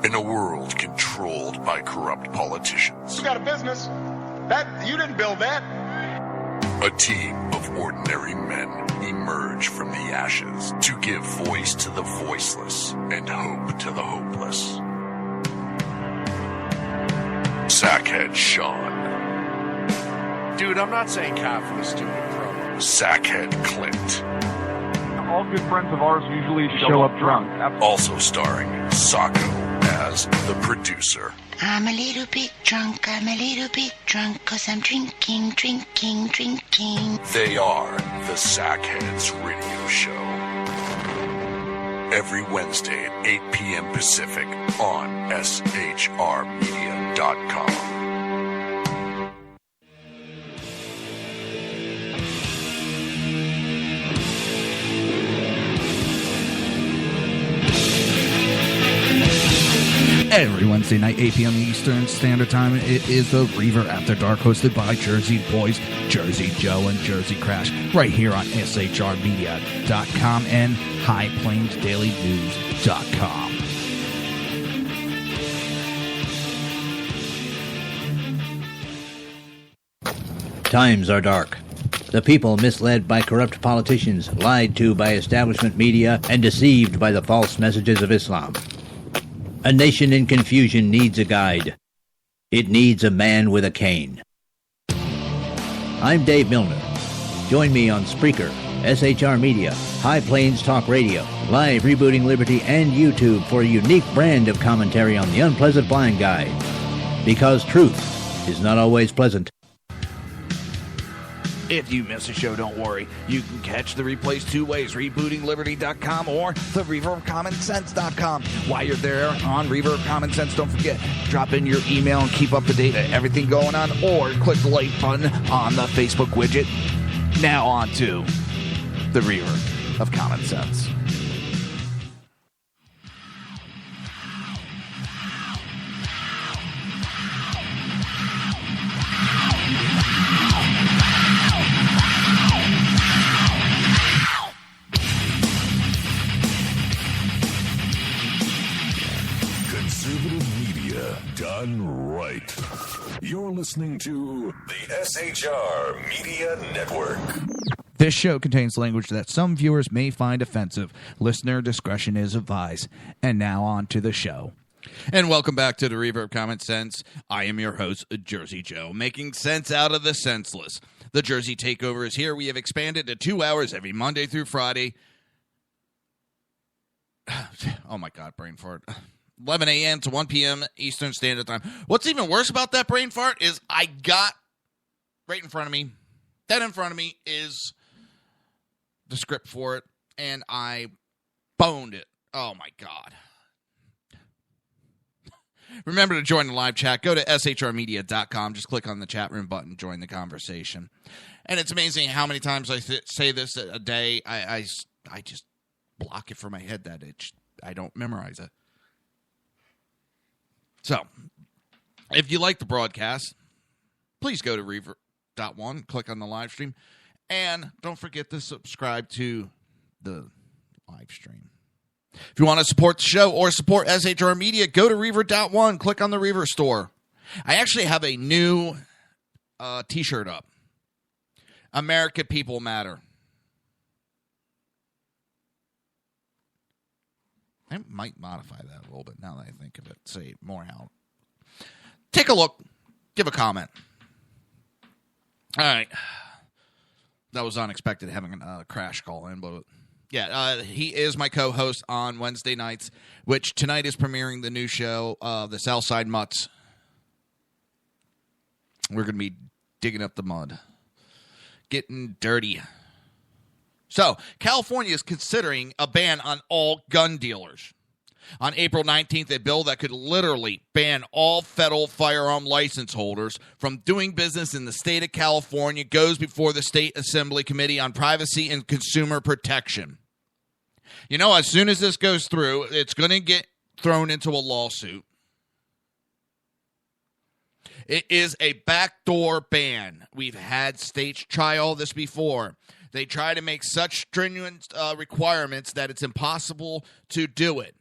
In a world controlled by corrupt politicians, You got a business. That you didn't build that. a team of ordinary men emerge from the ashes to give voice to the voiceless and hope to the hopeless. Sackhead Sean, Dude, I'm not saying half of the stupid pro. Sackhead Clint, All good friends of ours usually show up drunk. also starring Sacco as the producer. I'm a little bit drunk, 'cause I'm drinking. They are the Sackheads Radio Show. Every Wednesday at 8 p.m. Pacific on shrmedia.com. Every Wednesday night, 8 p.m. Eastern Standard Time, it is the Reaver After Dark, hosted by Jersey Boys, Jersey Joe, and Jersey Crash, right here on shrmedia.com and highplainsdailynews.com. Times are dark. The people misled by corrupt politicians, lied to by establishment media, and deceived by the false messages of Islam. A nation in confusion needs a guide. It needs a man with a cane. I'm Dave Milner. Join me on Spreaker, SHR Media, High Plains Talk Radio, Live Rebooting Liberty, and YouTube for a unique brand of commentary on the unpleasant blind guide. Because truth is not always pleasant. If you miss a show, don't worry. You can catch the replays two ways, rebootingliberty.com or the reverofcommonsense.com. While you're there on Reaver of Common Sense, don't forget, drop in your email and keep up to date on everything going on, or click the like button on the Facebook widget. Now on to the Reaver of Common Sense. Done right. You're listening to the SHR Media Network. This show contains language that some viewers may find offensive. Listener discretion is advised. And now on to the show. And welcome back to the Reaver of Common Sense. I am your host, Jersey Joe, making sense out of the senseless. The Jersey Takeover is here. We have expanded to 2 hours every Monday through Friday. Oh my God, brain fart. 11 a.m. to 1 p.m. Eastern Standard Time. What's even worse about that brain fart is I got right in front of me, dead in front of me is the script for it, and I boned it. Oh my God. Remember to join the live chat. Go to shrmedia.com. Just click on the chat room button. Join the conversation. And it's amazing how many times I say this a day. I just block it from my head that I don't memorize it. So, If you like the broadcast, please go to Reaver.one, click on the live stream, and don't forget to subscribe to the live stream. If you want to support the show or support SHR Media, go to Reaver.one, click on the Reaver store. I actually have a new t-shirt up. American People Matter. I might modify that a little bit now that I think of it. Say more out. Take a look. Give a comment. All right. That was unexpected having a crash call in, but yeah, he is my co-host on Wednesday nights, which tonight is premiering the new show, the Southside Mutts. We're going to be digging up the mud. Getting dirty. So, California is considering a ban on all gun dealers. On April 19th, a bill that could literally ban all federal firearm license holders from doing business in the state of California goes before the State Assembly Committee on Privacy and Consumer Protection. You know, as soon as this goes through, it's going to get thrown into a lawsuit. It is a backdoor ban. We've had states try all this before. They try to make such stringent requirements that it's impossible to do it.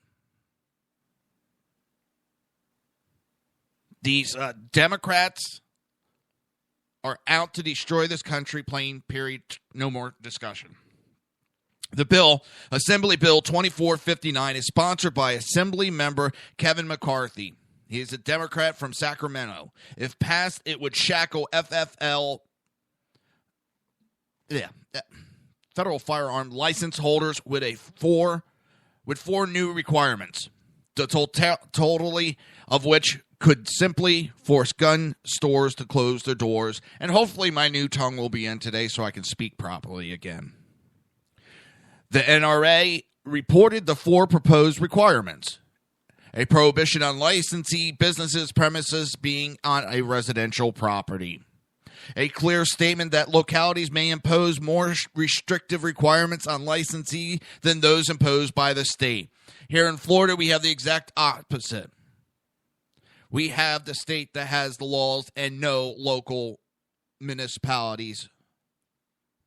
These Democrats are out to destroy this country, plain, period, no more discussion. The bill, Assembly Bill 2459, is sponsored by Assembly member Kevin McCarthy. He is a Democrat from Sacramento. If passed, it would shackle federal firearm license holders with four new requirements, the totally of which could simply force gun stores to close their doors. And hopefully my new tongue will be in today so I can speak properly again. The NRA reported the four proposed requirements. A prohibition on licensee businesses' premises being on a residential property. A clear statement that localities may impose more restrictive requirements on licensee than those imposed by the state. Here in Florida, we have the exact opposite. We have the state that has the laws and no local municipalities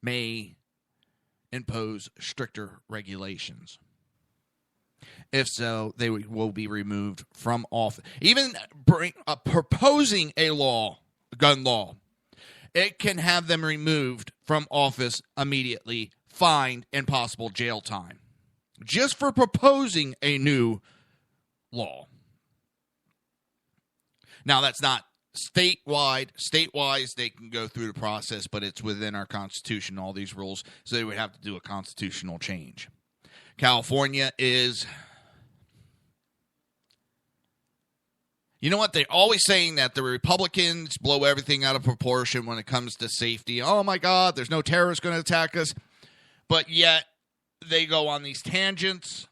may impose stricter regulations. If so, they will be removed from office. Even proposing a gun law, it can have them removed from office immediately, fined, and possible jail time. Just for proposing a new law. Now, that's not statewide. Statewide, they can go through the process, but it's within our Constitution, all these rules, so they would have to do a constitutional change. California is... You know what? They're always saying that the Republicans blow everything out of proportion when it comes to safety. Oh, my God, there's no terrorist going to attack us. But yet, they go on these tangents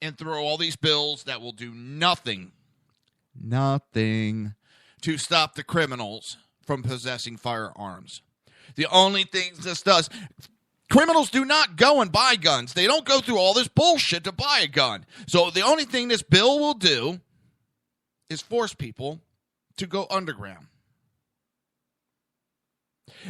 and throw all these bills that will do nothing to stop the criminals from possessing firearms. The only thing this does... Criminals do not go and buy guns. They don't go through all this bullshit to buy a gun. So the only thing this bill will do is force people to go underground.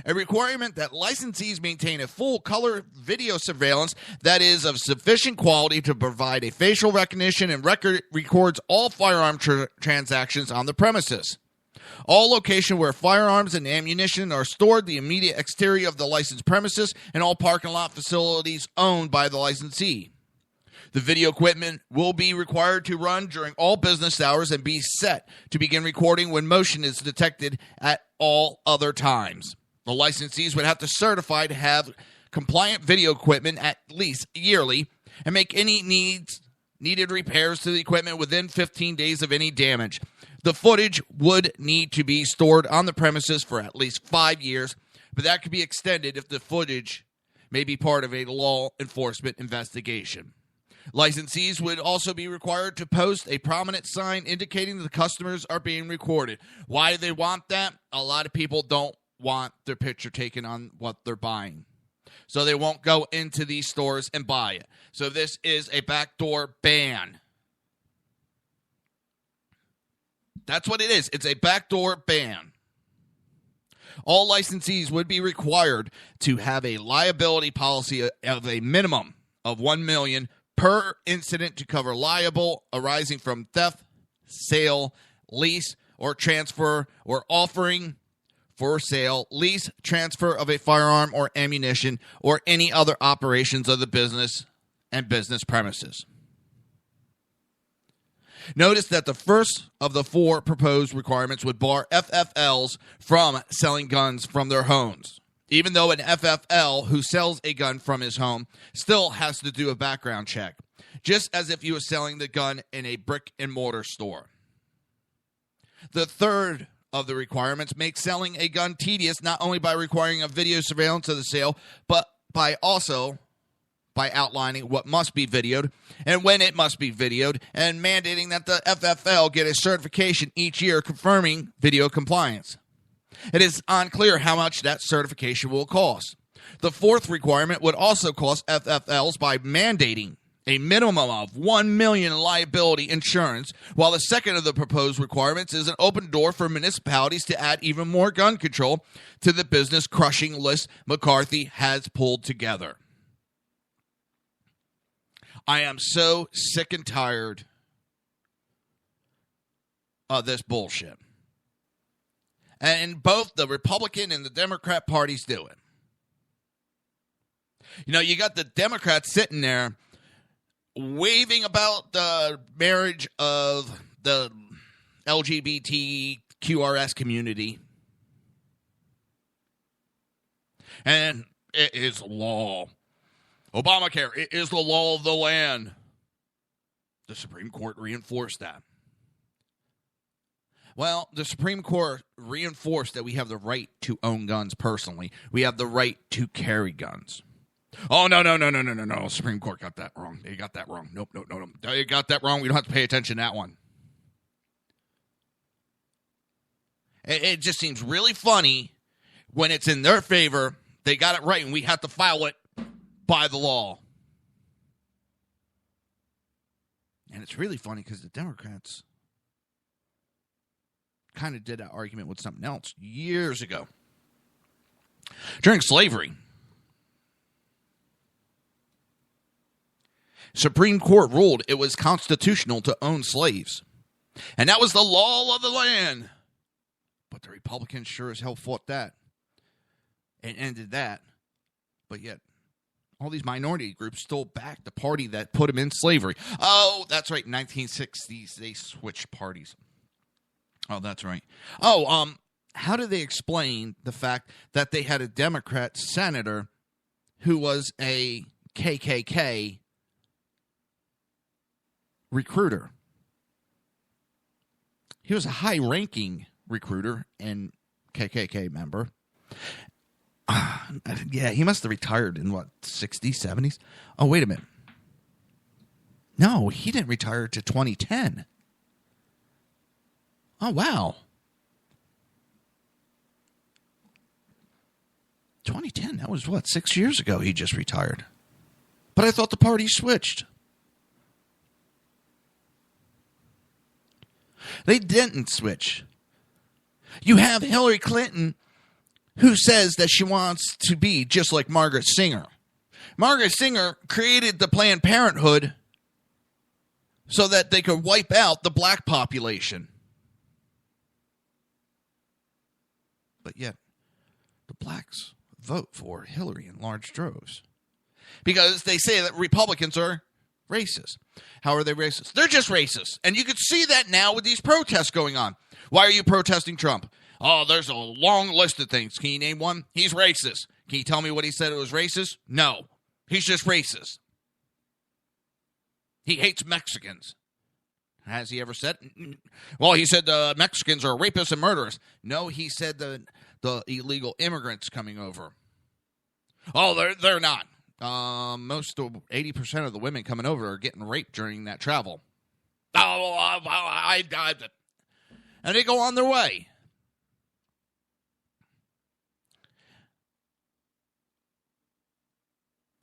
A requirement that licensees maintain a full color video surveillance that is of sufficient quality to provide a facial recognition and records all firearm transactions on the premises. All location where firearms and ammunition are stored, the immediate exterior of the licensed premises, and all parking lot facilities owned by the licensee. The video equipment will be required to run during all business hours and be set to begin recording when motion is detected at all other times. The licensees would have to certify to have compliant video equipment at least yearly and make any needed repairs to the equipment within 15 days of any damage. The footage would need to be stored on the premises for at least 5 years, but that could be extended if the footage may be part of a law enforcement investigation. Licensees would also be required to post a prominent sign indicating that the customers are being recorded. Why do they want that? A lot of people don't want their picture taken on what they're buying. So they won't go into these stores and buy it. So this is a backdoor ban. That's what it is. It's a backdoor ban. All licensees would be required to have a liability policy of a minimum of $1 million per incident to cover liable arising from theft, sale, lease, or transfer, or offering for sale, lease, transfer of a firearm or ammunition, or any other operations of the business and business premises. Notice that the first of the 4 proposed requirements would bar FFLs from selling guns from their homes, even though an FFL who sells a gun from his home still has to do a background check, just as if he was selling the gun in a brick-and-mortar store. The third of the requirements makes selling a gun tedious, not only by requiring a video surveillance of the sale, but by outlining what must be videoed and when it must be videoed, and mandating that the FFL get a certification each year confirming video compliance. It is unclear how much that certification will cost. The fourth requirement would also cost FFLs by mandating a minimum of $1 million in liability insurance, while the second of the proposed requirements is an open door for municipalities to add even more gun control to the business-crushing list McCarthy has pulled together. I am so sick and tired of this bullshit. And both the Republican and the Democrat parties do it. You know, you got the Democrats sitting there waving about the marriage of the LGBTQRS community. And it is law. Obamacare, it is the law of the land. The Supreme Court reinforced that. Well, the Supreme Court reinforced that we have the right to own guns personally. We have the right to carry guns. Oh, no. Supreme Court got that wrong. They got that wrong. Nope. They got that wrong. We don't have to pay attention to that one. It just seems really funny when it's in their favor. They got it right, and we have to file it by the law. And it's really funny because the Democrats kind of did that argument with something else years ago. During slavery, Supreme Court ruled it was constitutional to own slaves. And that was the law of the land. But the Republicans sure as hell fought that and ended that. But yet, all these minority groups still back the party that put them in slavery. Oh, that's right. 1960s, they switched parties. Oh, that's right. Oh, how do they explain the fact that they had a Democrat senator who was a KKK recruiter? He was a high-ranking recruiter and KKK member. Yeah, he must have retired in, 60s, 70s? Oh, wait a minute. No, he didn't retire to 2010. Oh, wow. 2010, that was, 6 years ago he just retired. But I thought the party switched. They didn't switch. You have Hillary Clinton, who says that she wants to be just like Margaret Sanger. Margaret Sanger created the Planned Parenthood so that they could wipe out the black population. But yet, the blacks vote for Hillary in large droves because they say that Republicans are racist. How are they racist? They're just racist. And you can see that now with these protests going on. Why are you protesting Trump? Oh, there's a long list of things. Can you name one? He's racist. Can you tell me what he said it was racist? No. He's just racist. He hates Mexicans. Has he ever said? Well, he said the Mexicans are rapists and murderers. No, he said the illegal immigrants coming over. Oh, they're not. Most of 80% of the women coming over are getting raped during that travel. Oh, and they go on their way.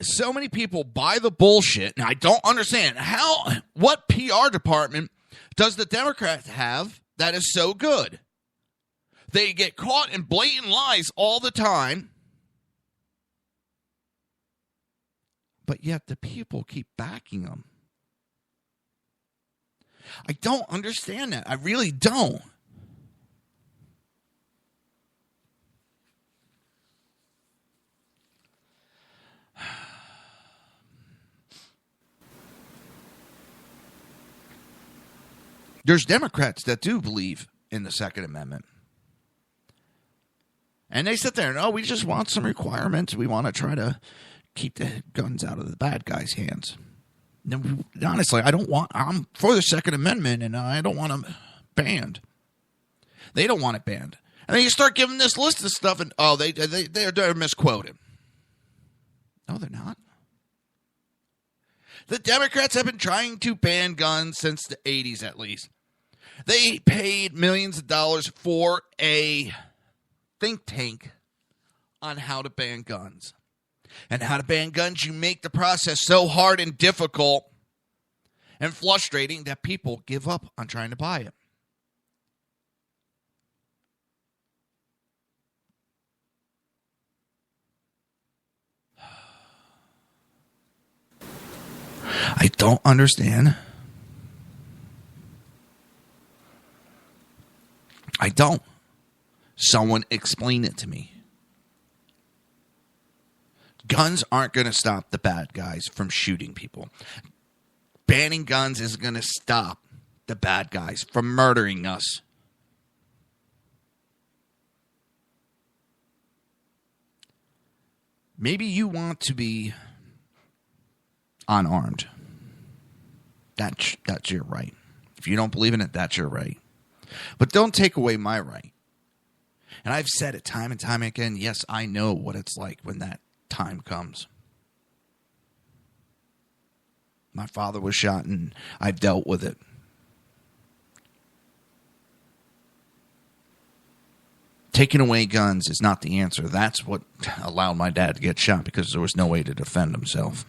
So many people buy the bullshit, and I don't understand what PR department does the Democrats have that is so good. They get caught in blatant lies all the time. But yet the people keep backing them. I don't understand that. I really don't. There's Democrats that do believe in the Second Amendment. And they sit there and, we just want some requirements. We want to try to keep the guns out of the bad guys' hands. And honestly, I'm for the Second Amendment, and I don't want them banned. They don't want it banned. And then you start giving this list of stuff, and, they're misquoted. No, they're not. The Democrats have been trying to ban guns since the 80s, at least. They paid millions of dollars for a think tank on how to ban guns. And how to ban guns, you make the process so hard and difficult and frustrating that people give up on trying to buy it. I don't understand. I don't. Someone explain it to me. Guns aren't going to stop the bad guys from shooting people. Banning guns isn't going to stop the bad guys from murdering us. Maybe you want to be unarmed. That's your right. If you don't believe in it, that's your right. But don't take away my right. And I've said it time and time again, yes, I know what it's like when that time comes. My father was shot and I've dealt with it. Taking away guns is not the answer. That's what allowed my dad to get shot, because there was no way to defend himself.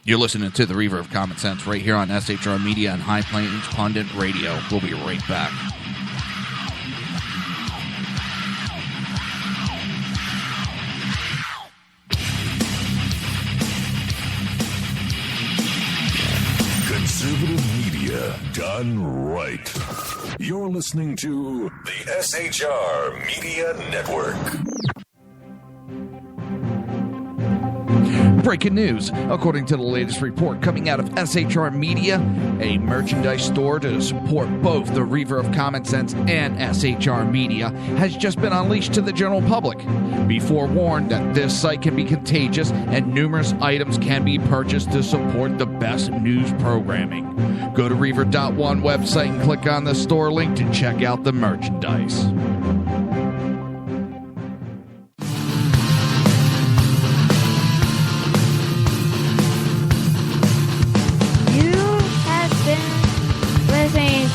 You're listening to the Reaver of Common Sense right here on SHR Media and High Plains Pundit Radio. We'll be right back. Conservative media done right. You're listening to the SHR Media Network. Breaking news. According to the latest report coming out of SHR Media, a merchandise store to support both the Reaver of Common Sense and SHR Media has just been unleashed to the general public. Be forewarned that this site can be contagious and numerous items can be purchased to support the best news programming. Go to Reaver.one website and click on the store link to check out the merchandise.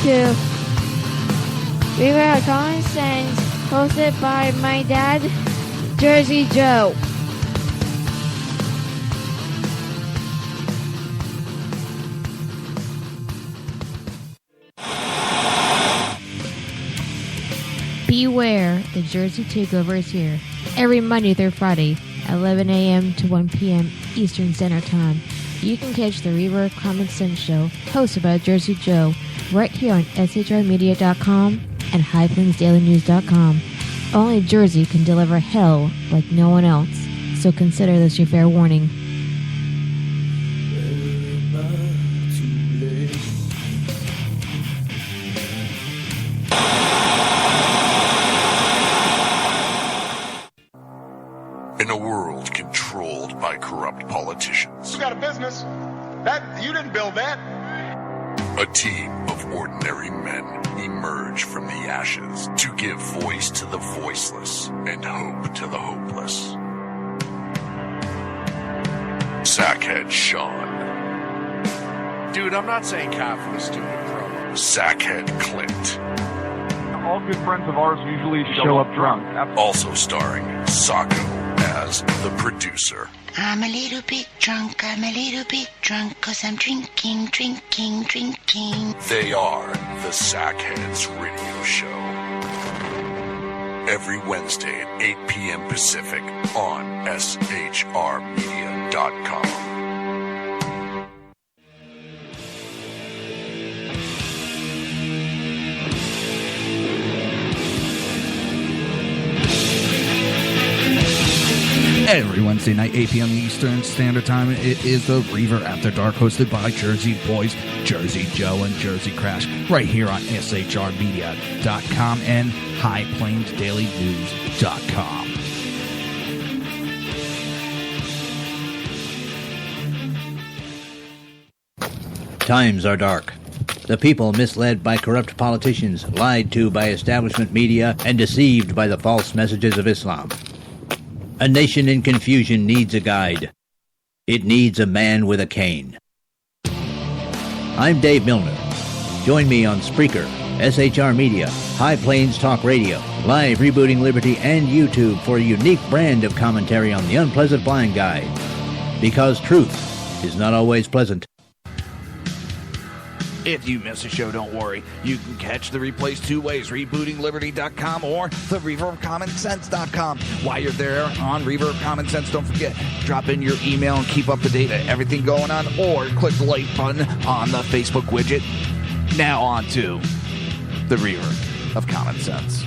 To Reaver of Common Sense, hosted by my dad, Jersey Joe. Beware, the Jersey Takeover is here. Every Monday through Friday, 11 a.m. to 1 p.m. Eastern Standard Time. You can catch the Reaver of Common Sense show, hosted by Jersey Joe, right here on SHRmedia.com and HighPlainsDailyNews.com. Only Jersey can deliver hell like no one else, so consider this your fair warning. In a world controlled by corrupt politicians, You got a business. That you didn't build that. a team of ordinary men emerge from the ashes to give voice to the voiceless and hope to the hopeless. Sackhead Sean. Dude, I'm not saying cop for the stupid pro. Sackhead Clint. All good friends of ours usually show up drunk. Also starring Sacco as the producer. I'm a little bit drunk, 'cause I'm drinking. They are the Sackheads Radio Show. Every Wednesday at 8 p.m. Pacific on shrmedia.com. Every Wednesday night, 8 p.m. Eastern Standard Time, it is the Reaver After Dark, hosted by Jersey Boys, Jersey Joe, and Jersey Crash, right here on shrmedia.com and highplainsdailynews.com. Times are dark. The people misled by corrupt politicians, lied to by establishment media, and deceived by the false messages of Islam. A nation in confusion needs a guide. It needs a man with a cane. I'm Dave Milner. Join me on Spreaker, SHR Media, High Plains Talk Radio, Live Rebooting Liberty, and YouTube for a unique brand of commentary on the unpleasant blind guide. Because truth is not always pleasant. If you miss a show, don't worry. You can catch the replays two ways, rebootingliberty.com or the reverbcommonsense.com. While you're there on Reaver of Common Sense, don't forget, drop in your email and keep up to date on everything going on, or click the like button on the Facebook widget. Now on to the Reaver of Common Sense.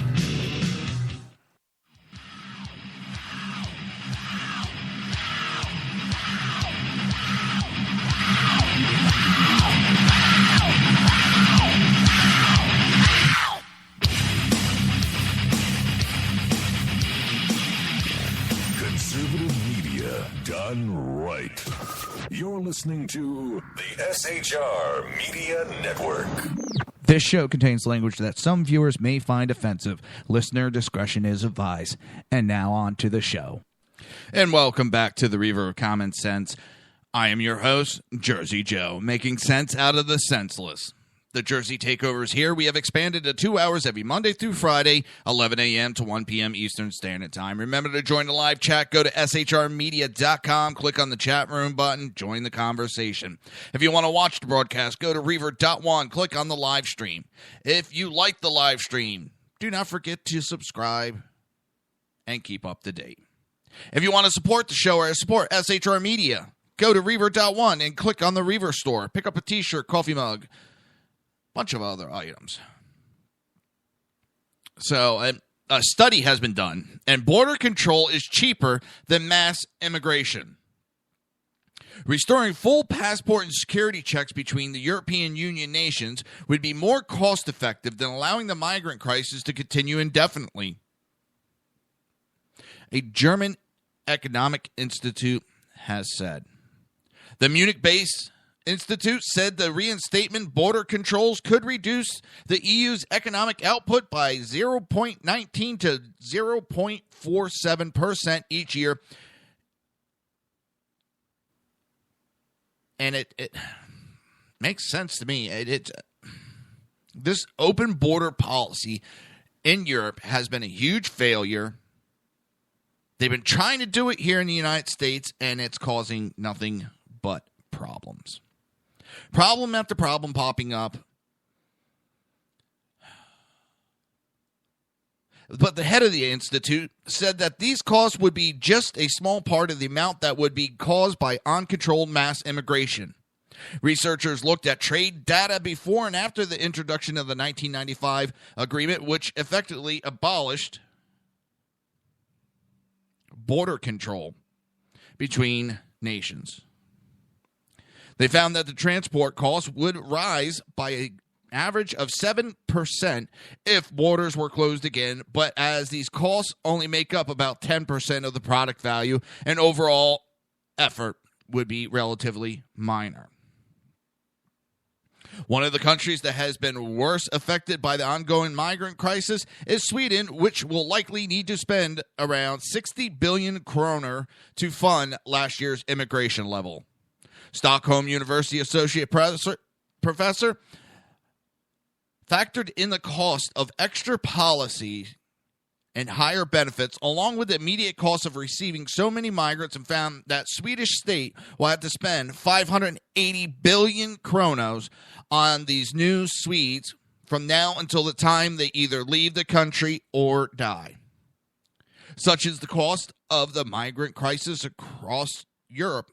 Done right. You're listening to the SHR Media Network. This show contains language that some viewers may find offensive. Listener discretion is advised. And now on to the show. And welcome back to the Reaver of Common Sense. I am your host, Jersey Joe, making sense out of the senseless. The Jersey Takeover is here. We have expanded to 2 hours every Monday through Friday, 11 a.m. to 1 p.m. Eastern Standard Time. Remember to join the live chat. Go to shrmedia.com, click on the chat room button, join the conversation. If you want to watch the broadcast, go to reaver.one, click on the live stream. If you like the live stream, do not forget to subscribe and keep up to date. If you want to support the show or support SHR Media, go to reaver.one and click on the Reaver store. Pick up a t-shirt, coffee mug, bunch of other items. So a study has been done, and border control is cheaper than mass immigration. Restoring full passport and security checks between the European Union nations would be more cost-effective than allowing the migrant crisis to continue indefinitely. A German economic institute has said. The Munich-based Institute said the reinstatement border controls could reduce the EU's economic output by 0.19 to 0.47% each year. And it makes sense to me. This open border policy in Europe has been a huge failure. They've been trying to do it here in the United States, and it's causing nothing but problems. Problem after problem popping up. But the head of the institute said that these costs would be just a small part of the amount that would be caused by uncontrolled mass immigration. Researchers looked at trade data before and after the introduction of the 1995 agreement, which effectively abolished border control between nations. They found that the transport costs would rise by an average of 7% if borders were closed again, but as these costs only make up about 10% of the product value, and overall effort would be relatively minor. One of the countries that has been worse affected by the ongoing migrant crisis is Sweden, which will likely need to spend around 60 billion kroner to fund last year's immigration level. Stockholm University Associate Professor factored in the cost of extra policy and higher benefits, along with the immediate cost of receiving so many migrants, and found that Swedish state will have to spend 580 billion kronos on these new Swedes from now until the time they either leave the country or die. Such is the cost of the migrant crisis across Europe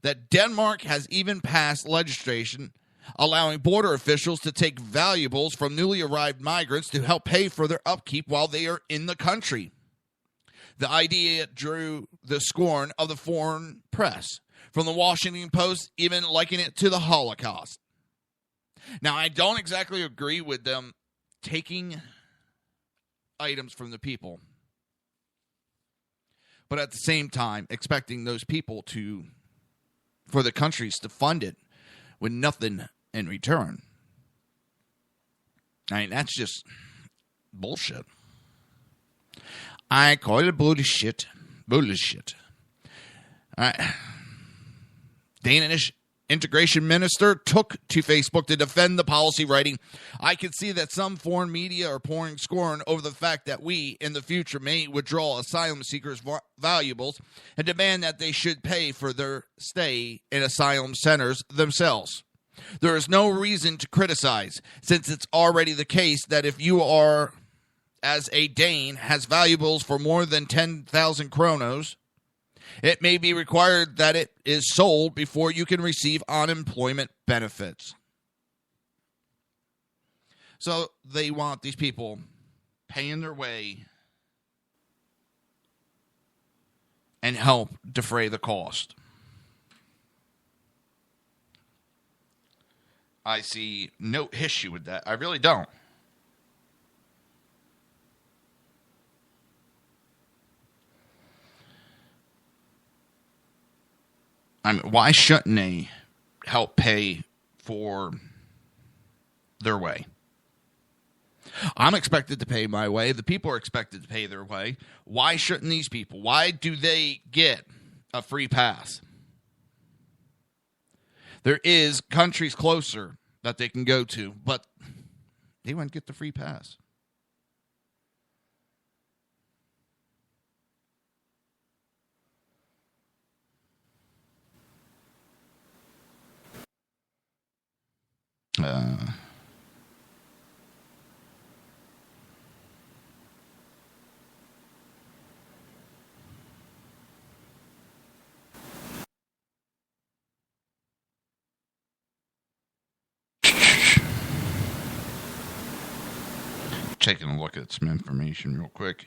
that Denmark has even passed legislation allowing border officials to take valuables from newly arrived migrants to help pay for their upkeep while they are in the country. The idea drew the scorn of the foreign press, from the Washington Post even likening it to the Holocaust. Now, I don't exactly agree with them taking items from the people, but at the same time, expecting those people for the countries to fund it with nothing in return. I mean, that's just bullshit. I call it bullshit. Bullshit. All right. Danish integration minister took to Facebook to defend the policy, writing, "I can see that some foreign media are pouring scorn over the fact that we, in the future, may withdraw asylum seekers' valuables and demand that they should pay for their stay in asylum centers themselves. There is no reason to criticize, since it's already the case that if you are, as a Dane, has valuables for more than 10,000 kronos, it may be required that it is sold before you can receive unemployment benefits." So they want these people paying their way and help defray the cost. I see no issue with that. I really don't. I mean, why shouldn't they help pay for their way? I'm expected to pay my way. The people are expected to pay their way. Why shouldn't these people? Why do they get a free pass? There is countries closer that they can go to, but they won't get the free pass. Taking a look at some information real quick.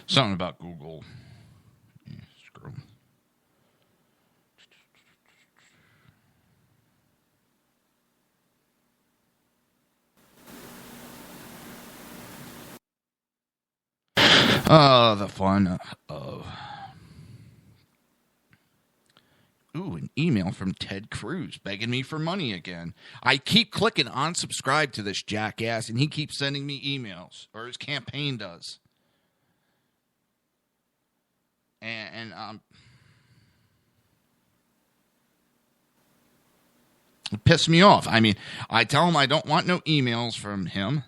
Something about Google. Yeah, scroll. The fun of... Ooh, an email from Ted Cruz begging me for money again. I keep clicking unsubscribe to this jackass, and he keeps sending me emails, or his campaign does. And it pissed me off. I mean, I tell him I don't want no emails from him.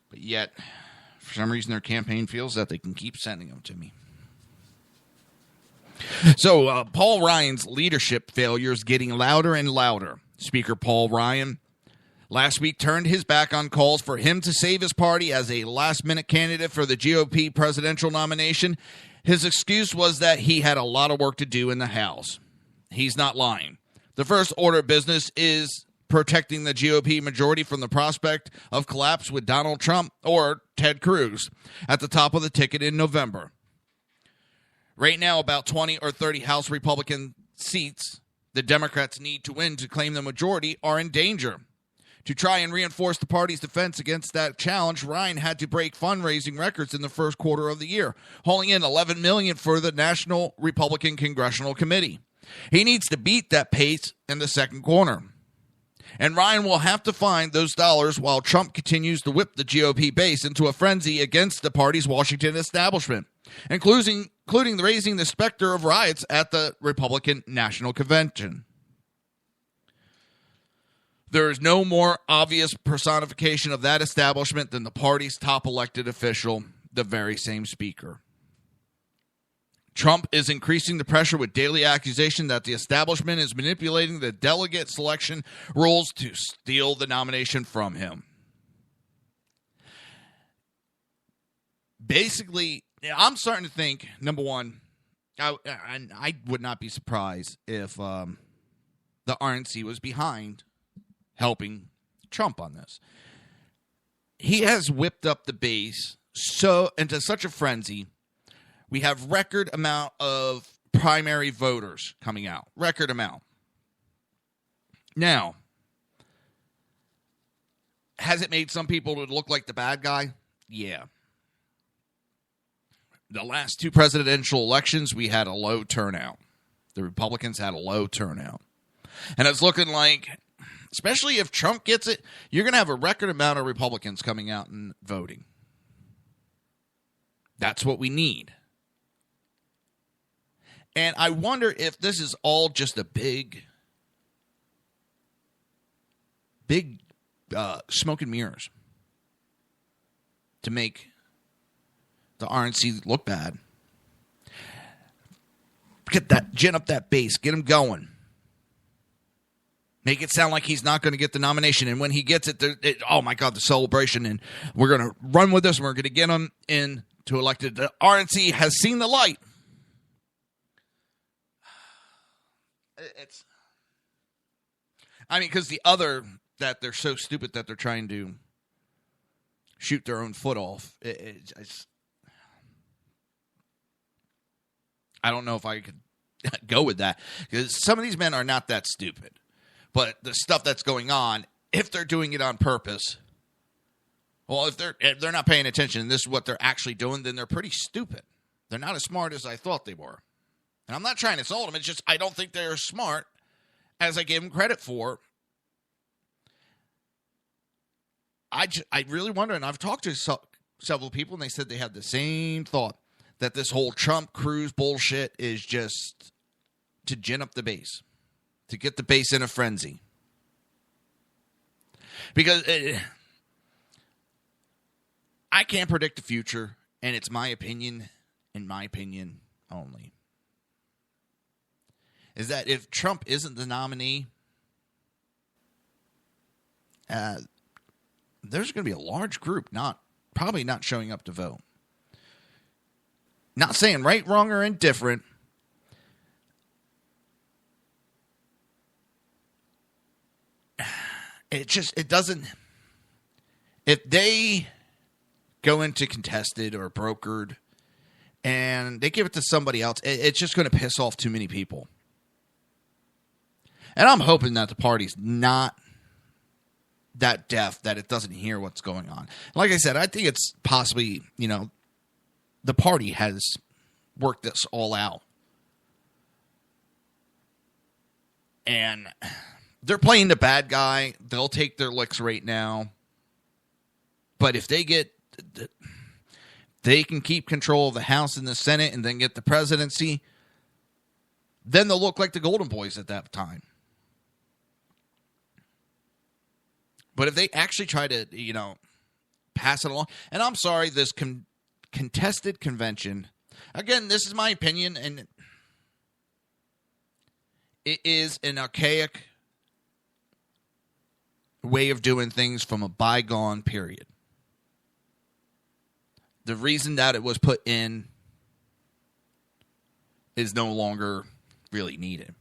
But yet, for some reason, their campaign feels that they can keep sending them to me. So, Paul Ryan's leadership failure is getting louder and louder. Speaker Paul Ryan last week turned his back on calls for him to save his party as a last-minute candidate for the GOP presidential nomination. His excuse was that he had a lot of work to do in the House. He's not lying. The first order of business is protecting the GOP majority from the prospect of collapse with Donald Trump or Ted Cruz at the top of the ticket in November. Right now, about 20 or 30 House Republican seats the Democrats need to win to claim the majority are in danger. To try and reinforce the party's defense against that challenge, Ryan had to break fundraising records in the first quarter of the year, hauling in $11 million for the National Republican Congressional Committee. He needs to beat that pace in the second quarter. And Ryan will have to find those dollars while Trump continues to whip the GOP base into a frenzy against the party's Washington establishment. including raising the specter of riots at the Republican National Convention. There is no more obvious personification of that establishment than the party's top elected official, the very same speaker. Trump is increasing the pressure with daily accusation that the establishment is manipulating the delegate selection rules to steal the nomination from him. Basically, I'm starting to think, number one, I would not be surprised if the RNC was behind helping Trump on this. He has whipped up the base into such a frenzy. We have record amount of primary voters coming out. Record amount. Now, has it made some people look like the bad guy? Yeah. The last two presidential elections, we had a low turnout. The Republicans had a low turnout. And it's looking like, especially if Trump gets it, you're going to have a record amount of Republicans coming out and voting. That's what we need. And I wonder if this is all just a big smoke and mirrors to make the RNC look bad. Gin up that base. Get him going. Make it sound like he's not going to get the nomination. And when he gets it, oh my God, the celebration. And we're going to run with this. And we're going to get him in to elected. The RNC has seen the light. Because the other, that they're so stupid that they're trying to shoot their own foot off. I don't know if I could go with that, because some of these men are not that stupid. But the stuff that's going on, if they're doing it on purpose, well, if they're not paying attention and this is what they're actually doing, then they're pretty stupid. They're not as smart as I thought they were. And I'm not trying to insult them. It's just I don't think they're as smart as I gave them credit for. I really wonder, and I've talked to several people, and they said they had the same thought, that this whole Trump Cruz bullshit is just to gin up the base, to get the base in a frenzy. Because I can't predict the future, and it's my opinion, in my opinion only, is that if Trump isn't the nominee, there's going to be a large group probably not showing up to vote. Not saying right, wrong, or indifferent. It doesn't. If they go into contested or brokered and they give it to somebody else, it's just going to piss off too many people. And I'm hoping that the party's not that deaf that it doesn't hear what's going on. Like I said, I think it's possibly, the party has worked this all out. And they're playing the bad guy. They'll take their licks right now. But if they can keep control of the House and the Senate and then get the presidency, then they'll look like the Golden Boys at that time. But if they actually try to, pass it along, and I'm sorry, this contested convention, again, this is my opinion, and it is an archaic way of doing things from a bygone period. The reason that it was put in is no longer really needed.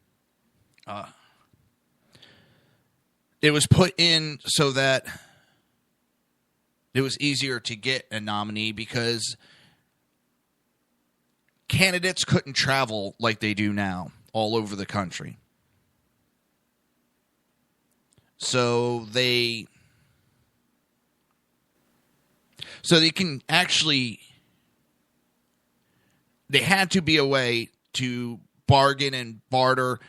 It was put in so that it was easier to get a nominee because candidates couldn't travel like they do now all over the country. So they can actually, they had to be a way to bargain and barter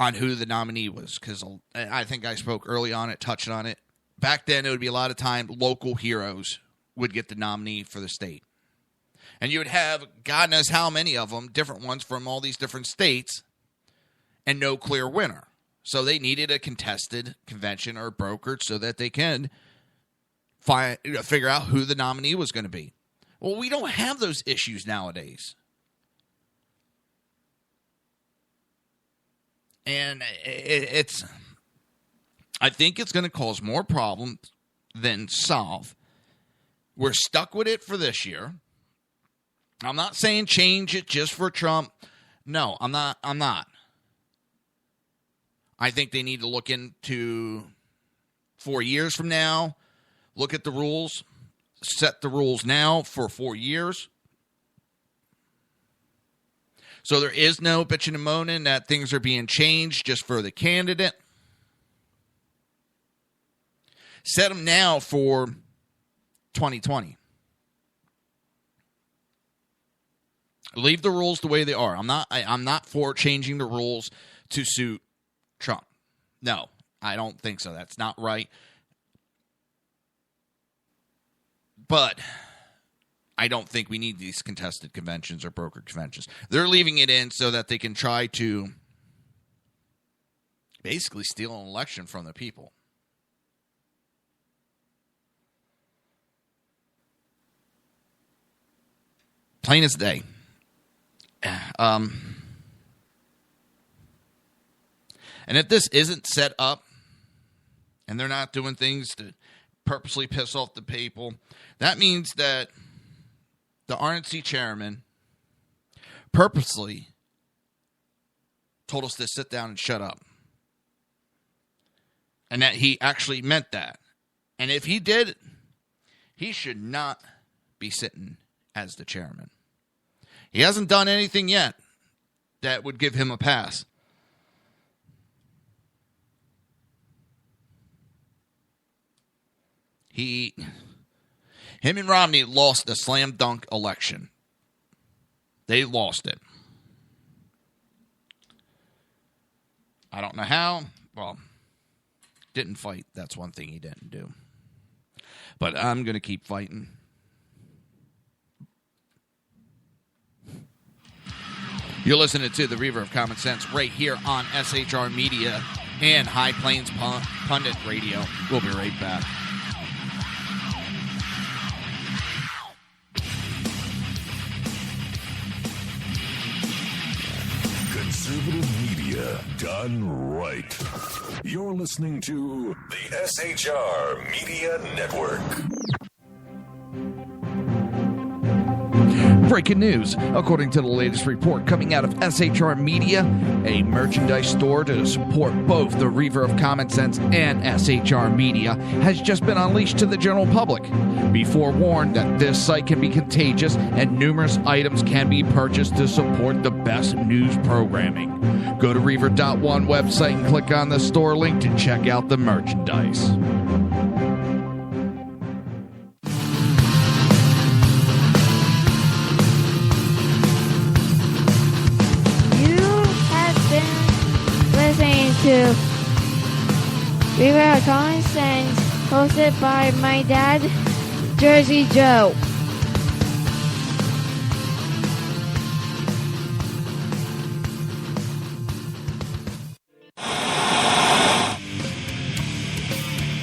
on who the nominee was, because I think I spoke early on it, touched on it. Back then, it would be a lot of time local heroes would get the nominee for the state. And you would have God knows how many of them, different ones from all these different states, and no clear winner. So they needed a contested convention or brokered so that they can figure out who the nominee was going to be. Well, we don't have those issues nowadays. And I think it's going to cause more problems than solve. We're stuck with it for this year. I'm not saying change it just for Trump. No, I'm not. I think they need to look into 4 years from now, look at the rules, set the rules now for 4 years. So there is no bitching and moaning that things are being changed just for the candidate. Set them now for 2020. Leave the rules the way they are. I'm not for changing the rules to suit Trump. No, I don't think so. That's not right. But I don't think we need these contested conventions or brokered conventions. They're leaving it in so that they can try to basically steal an election from the people. Plain as day. And if this isn't set up and they're not doing things to purposely piss off the people, that means that the RNC chairman purposely told us to sit down and shut up. And that he actually meant that. And if he did, he should not be sitting as the chairman. He hasn't done anything yet that would give him a pass. Him and Romney lost a slam dunk election. They lost it. I don't know how. Well, didn't fight. That's one thing he didn't do. But I'm going to keep fighting. You're listening to the Reaver of Common Sense right here on SHR Media and High Plains Pundit Radio. We'll be right back. Conservative media done right. You're listening to the SHR Media Network. Breaking news. According to the latest report coming out of SHR Media, a merchandise store to support both the Reaver of Common Sense and SHR Media has just been unleashed to the general public. Be forewarned that this site can be contagious and numerous items can be purchased to support the best news programming. Go to Reaver.one website and click on the store link to check out the merchandise. To Reaver of Common Sense, hosted by my dad, Jersey Joe.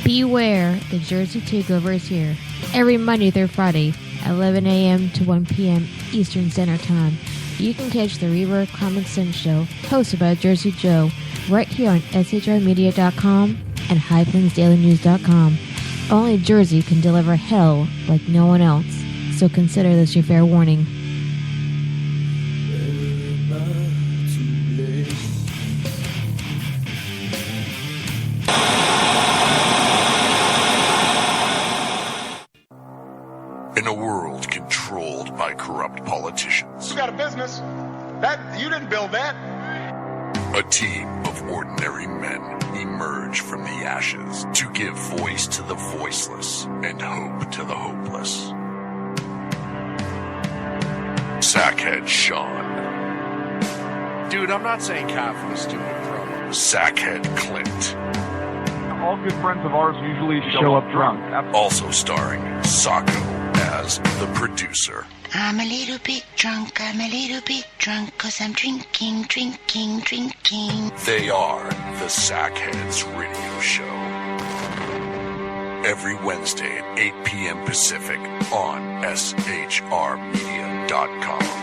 Beware, the Jersey Takeover is here. Every Monday through Friday, 11 a.m. to 1 p.m. Eastern Standard Time. You can catch the Reaver of Common Sense show, hosted by Jersey Joe, right here on shrmedia.com and highplainsdailynews.com. Only Jersey can deliver hell like no one else, so consider this your fair warning. In a world controlled by corrupt politicians, You got a business. That you didn't build that. a team of ordinary men emerge from the ashes to give voice to the voiceless and hope to the hopeless. Sackhead Sean. Dude, I'm not saying half was stupid, bro. Sackhead Clint. All good friends of ours usually show up drunk. Also starring Sacco as has the producer. I'm a little bit drunk, 'cause I'm drinking. They are the Sackheads Radio Show. Every Wednesday at 8 p.m. Pacific on shrmedia.com.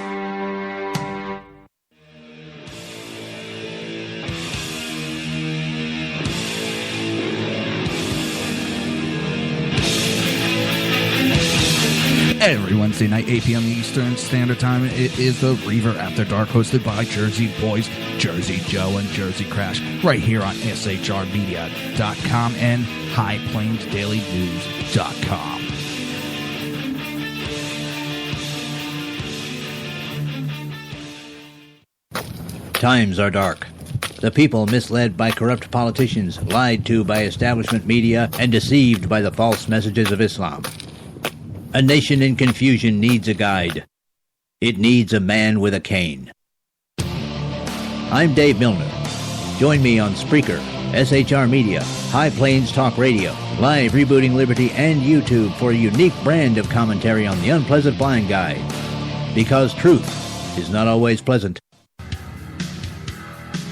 Every Wednesday night, 8 p.m. Eastern Standard Time, it is the Reaver After Dark, hosted by Jersey Boys, Jersey Joe, and Jersey Crash, right here on shrmedia.com and highplainsdailynews.com. Times are dark. The people misled by corrupt politicians, lied to by establishment media, and deceived by the false messages of Islam. A nation in confusion needs a guide. It needs a man with a cane. I'm Dave Milner. Join me on Spreaker, SHR Media, High Plains Talk Radio, Live Rebooting Liberty, and YouTube for a unique brand of commentary on the unpleasant blind guide. Because truth is not always pleasant.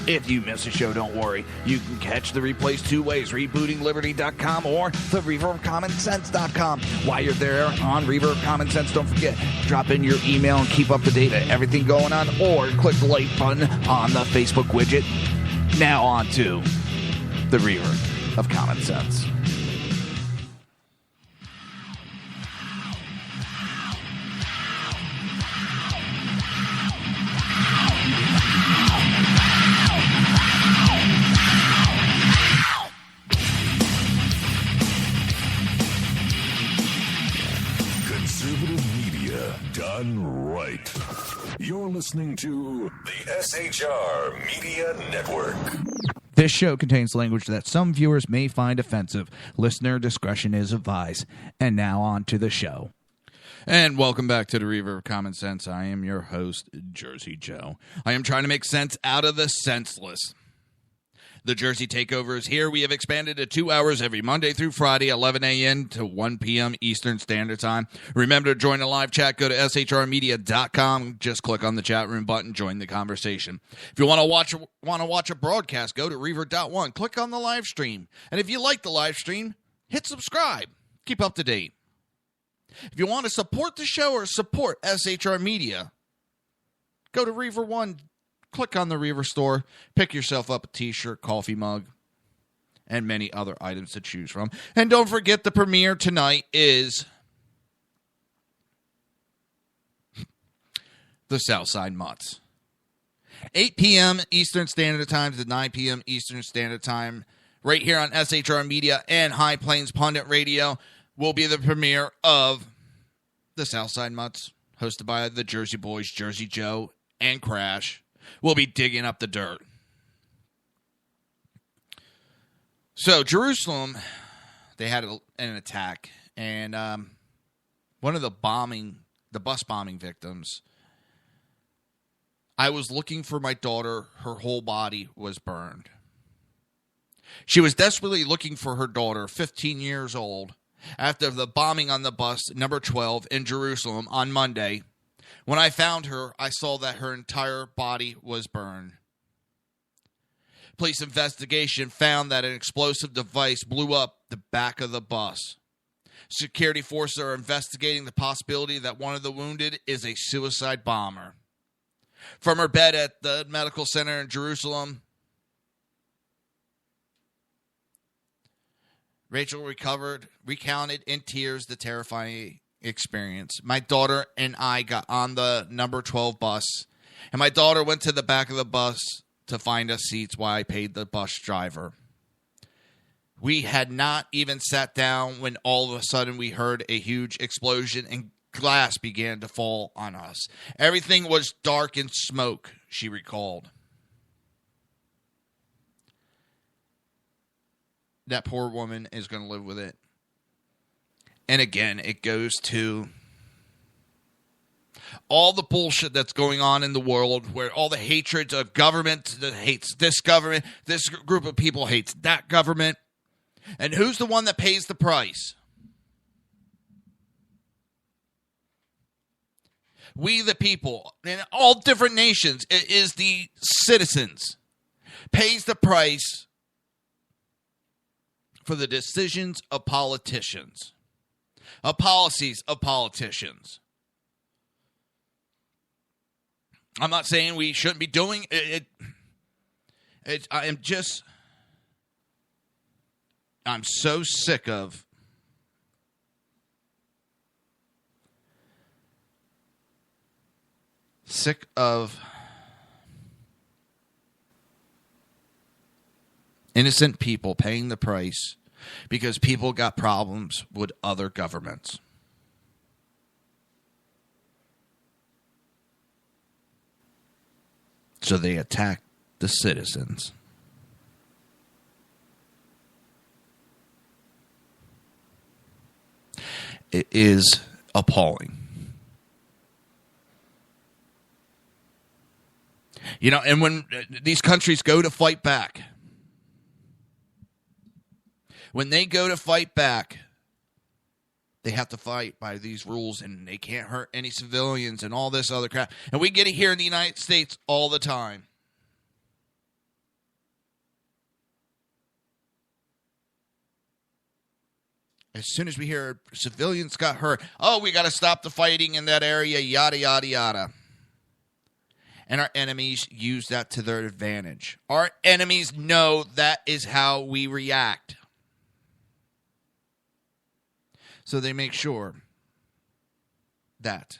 If you miss a show, don't worry. You can catch the replays two ways, rebootingliberty.com or the reverofcommonsense.com. While you're there on Reaver of Common Sense, don't forget, drop in your email and keep up to date on everything going on, or click the like button on the Facebook widget. Now on to the Reaver of Common Sense. Done right. You're listening to the SHR Media Network. This show contains language that some viewers may find offensive. Listener discretion is advised. And now on to the show. And welcome back to the Reaver of Common Sense. I am your host, Jersey Joe. I am trying to make sense out of the senseless. The Jersey Takeover is here. We have expanded to 2 hours every Monday through Friday, 11 a.m. to 1 p.m. Eastern Standard Time. Remember to join the live chat. Go to shrmedia.com. Just click on the chat room button. Join the conversation. If you want to watch a broadcast, go to Reaver.one. Click on the live stream. And if you like the live stream, hit subscribe. Keep up to date. If you want to support the show or support SHR Media, go to Reaver One. Click on the Reaver store, pick yourself up a t-shirt, coffee mug, and many other items to choose from. And don't forget, the premiere tonight is the Southside Mutts. 8 p.m. Eastern Standard Time to 9 p.m. Eastern Standard Time, right here on SHR Media and High Plains Pundit Radio, will be the premiere of the Southside Mutts, hosted by the Jersey Boys, Jersey Joe, and Crash. We'll be digging up the dirt. So, Jerusalem, they had an attack, and one of the bus bombing victims, I was looking for my daughter. Her whole body was burned. She was desperately looking for her daughter, 15 years old, after the bombing on the bus number 12 in Jerusalem on Monday. When I found her, I saw that her entire body was burned. Police investigation found that an explosive device blew up the back of the bus. Security forces are investigating the possibility that one of the wounded is a suicide bomber. From her bed at the medical center in Jerusalem, Rachel recounted in tears the terrifying experience. My daughter and I got on the number 12 bus, and my daughter went to the back of the bus to find us seats while I paid the bus driver. We had not even sat down when all of a sudden we heard a huge explosion and glass began to fall on us. Everything was dark and smoke, she recalled. That poor woman is going to live with it. And again, it goes to all the bullshit that's going on in the world, where all the hatred of government that hates this government, this group of people hates that government. And who's the one that pays the price? We the people, in all different nations, it is the citizens, pays the price for the decisions of politicians, of policies of politicians. I'm not saying we shouldn't be doing it. I'm so sick of innocent people paying the price because people got problems with other governments. So they attack the citizens. It is appalling. You know, and when these countries go to fight back, when they go to fight back, they have to fight by these rules, and they can't hurt any civilians and all this other crap. And we get it here in the United States all the time. As soon as we hear civilians got hurt, oh, we got to stop the fighting in that area, yada, yada, yada. And our enemies use that to their advantage. Our enemies know that is how we react. So they make sure that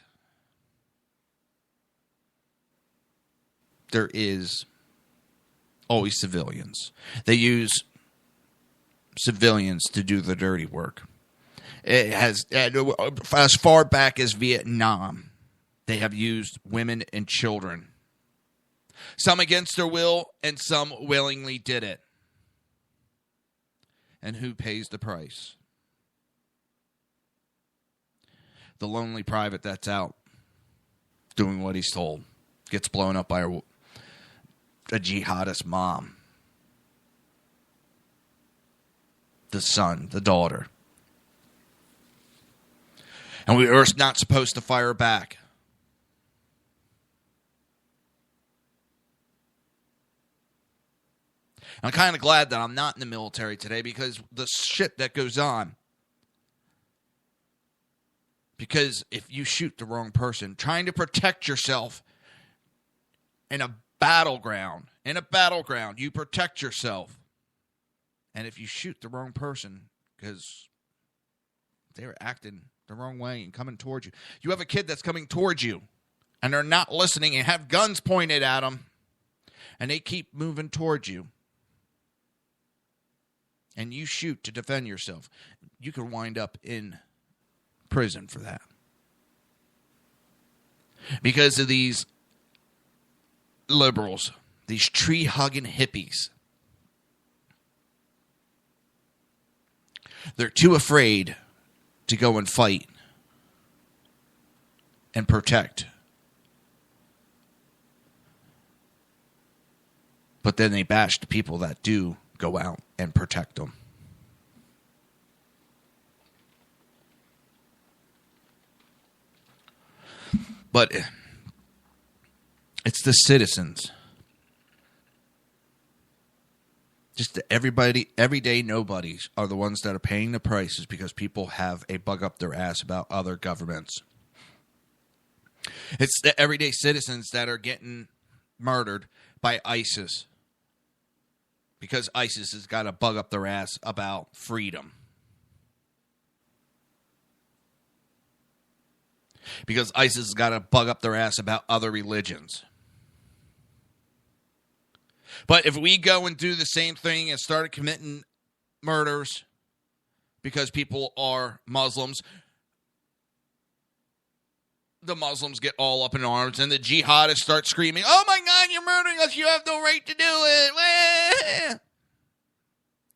there is always civilians. They use civilians to do the dirty work. It has, as far back as Vietnam, they have used women and children. Some against their will, and some willingly did it. And who pays the price? The lonely private that's out doing what he's told gets blown up by a jihadist mom. The son, the daughter. And we are not supposed to fire back. I'm kind of glad that I'm not in the military today because the shit that goes on. Because if you shoot the wrong person, trying to protect yourself in a battleground, you protect yourself. And if you shoot the wrong person because they're acting the wrong way and coming towards you, you have a kid that's coming towards you and they're not listening and have guns pointed at them and they keep moving towards you. And you shoot to defend yourself, you can wind up in prison for that. Because of these liberals, these tree-hugging hippies. They're too afraid to go and fight and protect. But then they bash the people that do go out and protect them. But it's the citizens. Just everybody, everyday nobodies are the ones that are paying the prices because people have a bug up their ass about other governments. It's the everyday citizens that are getting murdered by ISIS because ISIS has got a bug up their ass about freedom. Because ISIS has got a bug up their ass about other religions. But if we go and do the same thing and start committing murders because people are Muslims, the Muslims get all up in arms and the jihadists start screaming, "Oh my God, you're murdering us. You have no right to do it."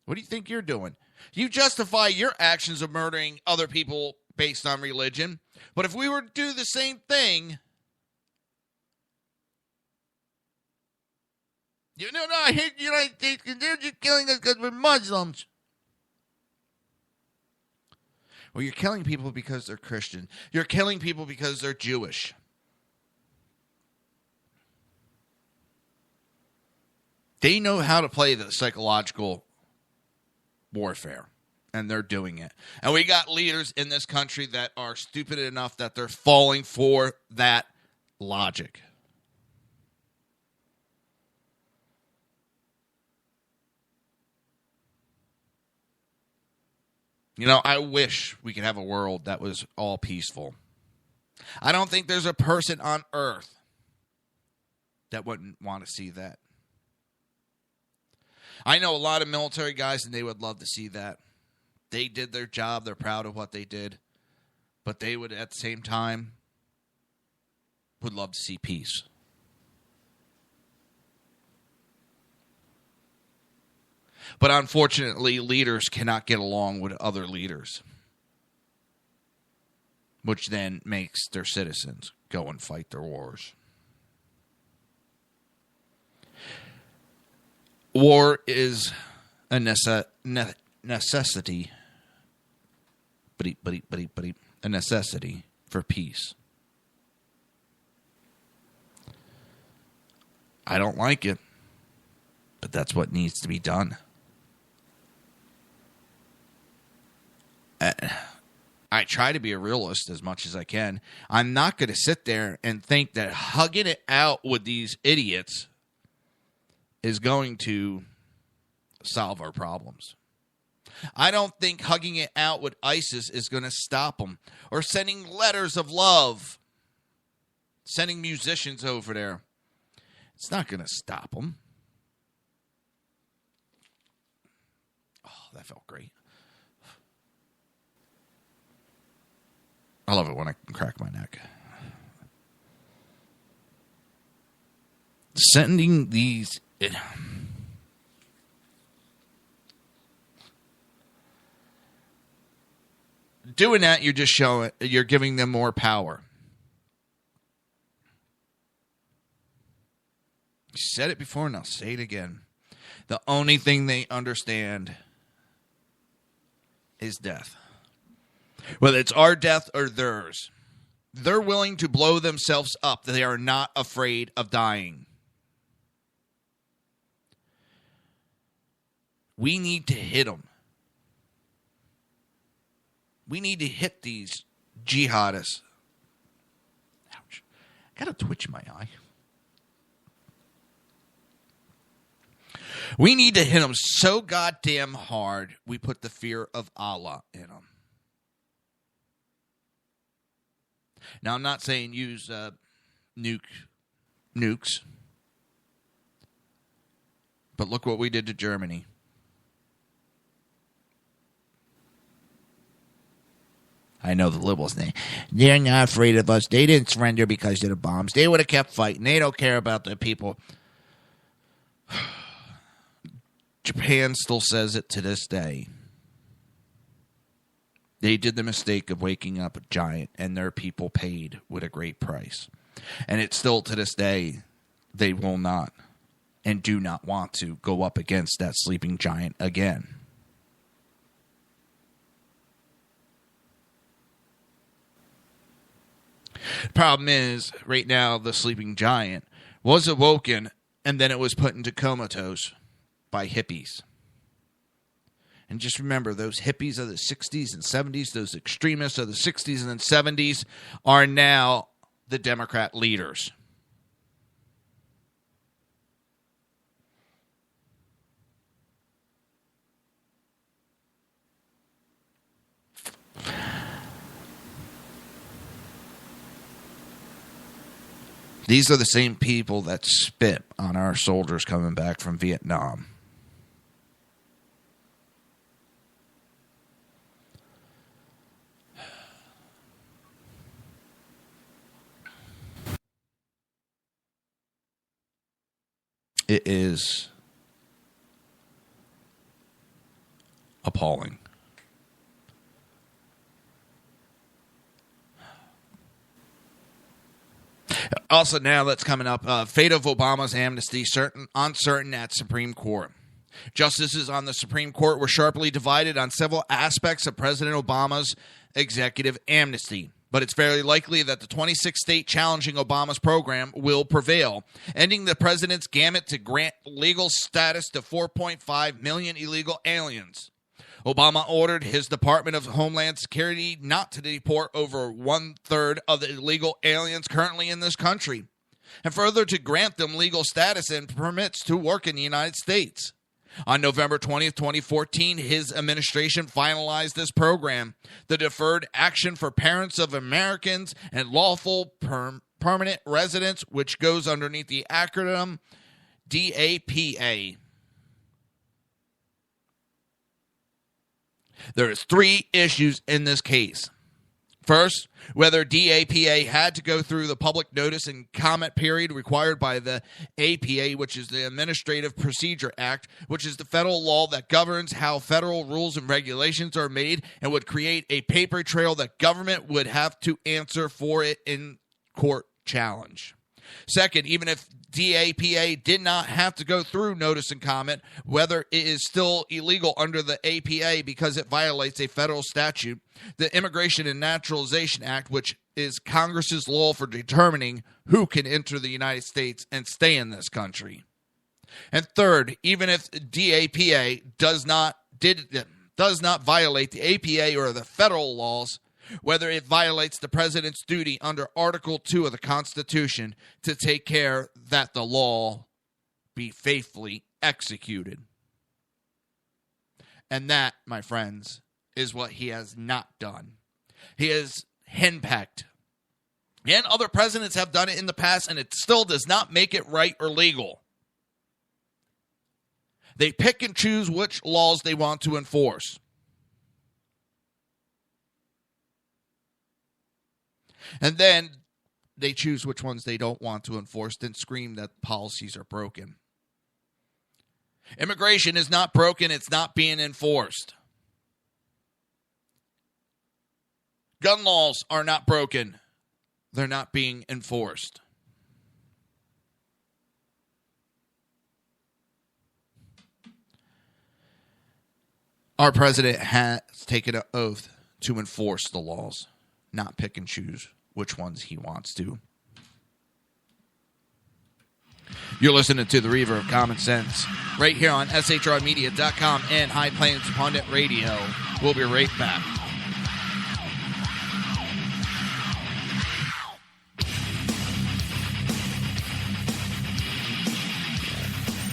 What do you think you're doing? You justify your actions of murdering other people based on religion. But if we were to do the same thing, I hate the United States because they're just killing us because we're Muslims. Well, you're killing people because they're Christian. You're killing people because they're Jewish. They know how to play the psychological warfare, and they're doing it. And we got leaders in this country that are stupid enough that they're falling for that logic. You know, I wish we could have a world that was all peaceful. I don't think there's a person on earth that wouldn't want to see that. I know a lot of military guys, and they would love to see that. They did their job. They're proud of what they did. But they would, at the same time, would love to see peace. But unfortunately, leaders cannot get along with other leaders, which then makes their citizens go and fight their wars. War is a necessity, a necessity for peace. I don't like it, but that's what needs to be done. I try to be a realist as much as I can. I'm not going to sit there and think that hugging it out with these idiots is going to solve our problems. I don't think hugging it out with ISIS is going to stop them. Or sending letters of love. Sending musicians over there. It's not going to stop them. Oh, that felt great. I love it when I can crack my neck. Sending these... Doing that, you're just showing... You're giving them more power. You said it before, and I'll say it again. The only thing they understand is death. Whether it's our death or theirs, they're willing to blow themselves up. They are not afraid of dying. We need to hit them. We need to hit these jihadists. Ouch. I got a twitch in my eye. We need to hit them so goddamn hard, we put the fear of Allah in them. Now, I'm not saying use nukes. But look what we did to Germany. I know the liberals, they're not afraid of us. They didn't surrender because of the bombs. They would have kept fighting. They don't care about the people. Japan still says it to this day. They did the mistake of waking up a giant, and their people paid with a great price. And it's still to this day, they will not and do not want to go up against that sleeping giant again. The problem is, right now, the sleeping giant was awoken, and then it was put into comatose by hippies. And just remember, those hippies of the 60s and 70s, those extremists of the 60s and 70s, are now the Democrat leaders. These are the same people that spit on our soldiers coming back from Vietnam. It is appalling. Also, now that's coming up, fate of Obama's amnesty uncertain at Supreme Court. Justices on the Supreme Court were sharply divided on several aspects of President Obama's executive amnesty. But it's fairly likely that the 26th state challenging Obama's program will prevail, ending the president's gamut to grant legal status to 4.5 million illegal aliens. Obama ordered his Department of Homeland Security not to deport over 1/3 of the illegal aliens currently in this country, and further to grant them legal status and permits to work in the United States. On November 20th, 2014, his administration finalized this program, the Deferred Action for Parents of Americans and Lawful Permanent Residents, which goes underneath the acronym DAPA. There's 3 issues in this case. First, whether DAPA had to go through the public notice and comment period required by the APA, which is the Administrative Procedure Act, which is the federal law that governs how federal rules and regulations are made and would create a paper trail that government would have to answer for it in court challenge. Second, even if DAPA did not have to go through notice and comment, whether it is still illegal under the APA because it violates a federal statute, the Immigration and Naturalization Act, which is Congress's law for determining who can enter the United States and stay in this country. And third, even if DAPA does not violate the APA or the federal laws, whether it violates the president's duty under Article 2 of the Constitution to take care that the law be faithfully executed. And that, my friends, is what he has not done. He has henpecked. And other presidents have done it in the past, and it still does not make it right or legal. They pick and choose which laws they want to enforce. And then they choose which ones they don't want to enforce, then scream that policies are broken. Immigration is not broken, it's not being enforced. Gun laws are not broken, they're not being enforced. Our president has taken an oath to enforce the laws, not pick and choose which ones he wants to. You're listening to the Reaver of Common Sense right here on SHRmedia.com and High Plains Pundit Radio. We'll be right back.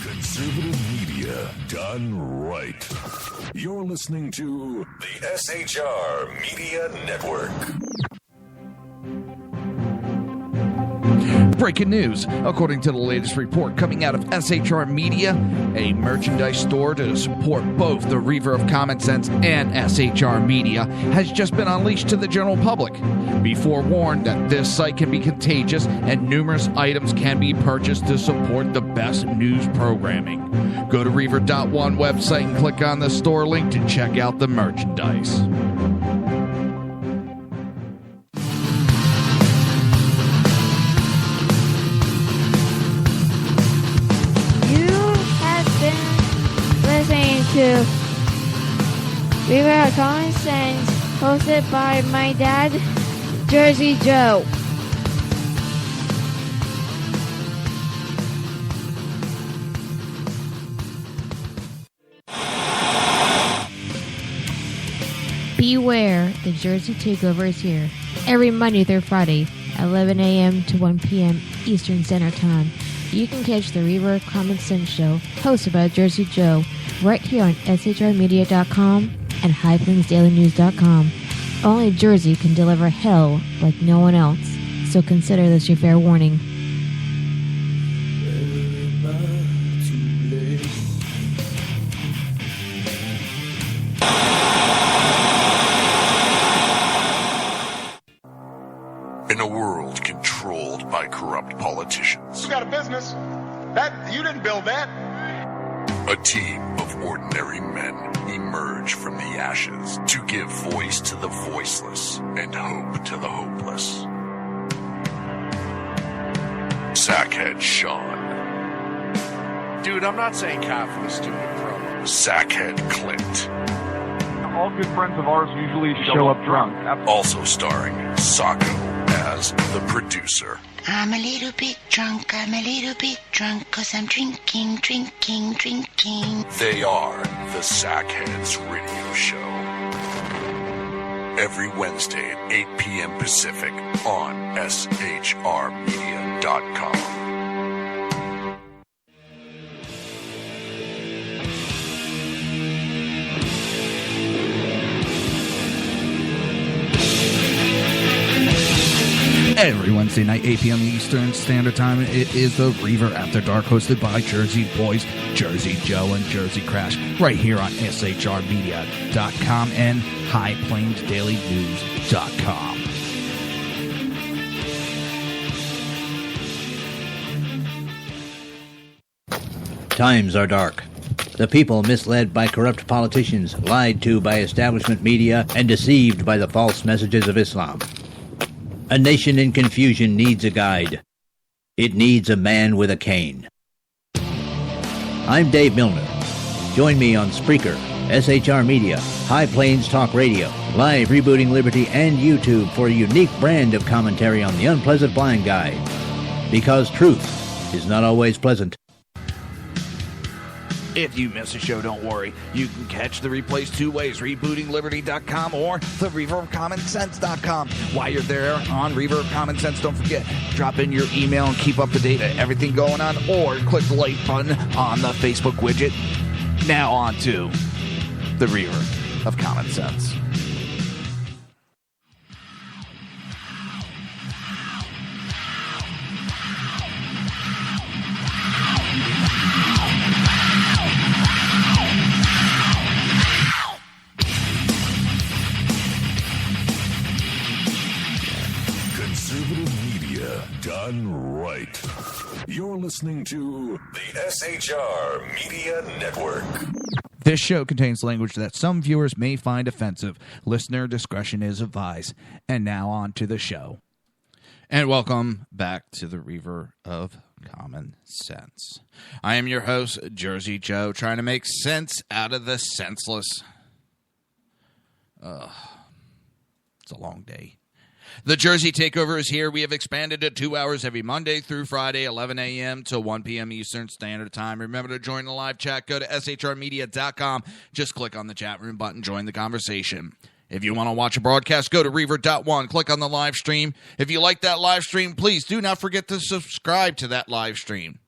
Conservative media done right. You're listening to the SHR Media Network. Breaking news. According to the latest report coming out of SHR Media, a merchandise store to support both the Reaver of Common Sense and SHR Media has just been unleashed to the general public. Be forewarned that this site can be contagious and numerous items can be purchased to support the best news programming. Go to Reaver.one website and click on the store link to check out the merchandise. To Reaver of Common Sense, hosted by my dad, Jersey Joe. Beware, the Jersey Takeover is here. Every Monday through Friday, 11 a.m. to 1 p.m. Eastern Standard Time. You can catch the Reaver of Common Sense show, hosted by Jersey Joe, right here on SHRmedia.com and HighPlainsDailyNews.com. Only Jersey can deliver hell like no one else, so consider this your fair warning. In a world controlled by corrupt politicians, You got a business. That you didn't build that. a team of ordinary men emerge from the ashes to give voice to the voiceless and hope to the hopeless. Sackhead Sean. Dude, I'm not saying half of the stupid program. Sackhead Clint. All good friends of ours usually show up drunk. Also starring Sacco as the producer. I'm a little bit drunk, cause I'm drinking. They are the Sackheads Radio Show. Every Wednesday at 8 p.m. Pacific on shrmedia.com. Every Wednesday night, 8 p.m. Eastern Standard Time, it is the Reaver After Dark, hosted by Jersey Boys, Jersey Joe, and Jersey Crash, right here on shrmedia.com and highplainsdailynews.com. Times are dark. The people misled by corrupt politicians, lied to by establishment media, and deceived by the false messages of Islam. A nation in confusion needs a guide. It needs a man with a cane. I'm Dave Milner. Join me on Spreaker, SHR Media, High Plains Talk Radio, Live Rebooting Liberty, and YouTube for a unique brand of commentary on the unpleasant blind guide. Because truth is not always pleasant. If you miss a show, don't worry. You can catch the replays two ways, rebootingliberty.com or the reverbcommonsense.com. While you're there on Reverb Common Sense, don't forget, drop in your email and keep up to date on everything going on, or click the like button on the Facebook widget. Now on to the Reverb of Common Sense. Done right. You're listening to the SHR Media Network. This show contains language that some viewers may find offensive. Listener discretion is advised. And now on to the show. And welcome back to the Reaver of Common Sense. I am your host, Jersey Joe, trying to make sense out of the senseless. It's a long day. The Jersey Takeover is here. We have expanded to 2 hours every Monday through Friday, 11 a.m. to 1 p.m. Eastern Standard Time. Remember to join the live chat. Go to shrmedia.com. Just click on the chat room button. Join the conversation. If you want to watch a broadcast, go to Reaver.one. Click on the live stream. If you like that live stream, please do not forget to subscribe to that live stream.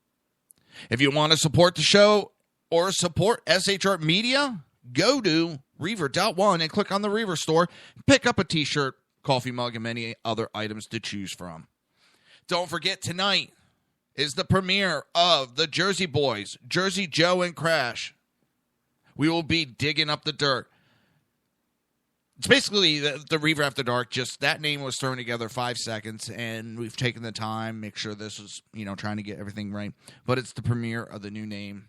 If you want to support the show or support SHR Media, go to Reaver.one and click on the Reaver store. Pick up a t-shirt, coffee mug, and many other items to choose from. Don't forget, tonight is the premiere of the Jersey Boys, Jersey Joe and Crash. We will be digging up the dirt. It's basically the Reaver After Dark. Just that name was thrown together 5 seconds, and we've taken the time, make sure this is, trying to get everything right. But it's the premiere of the new name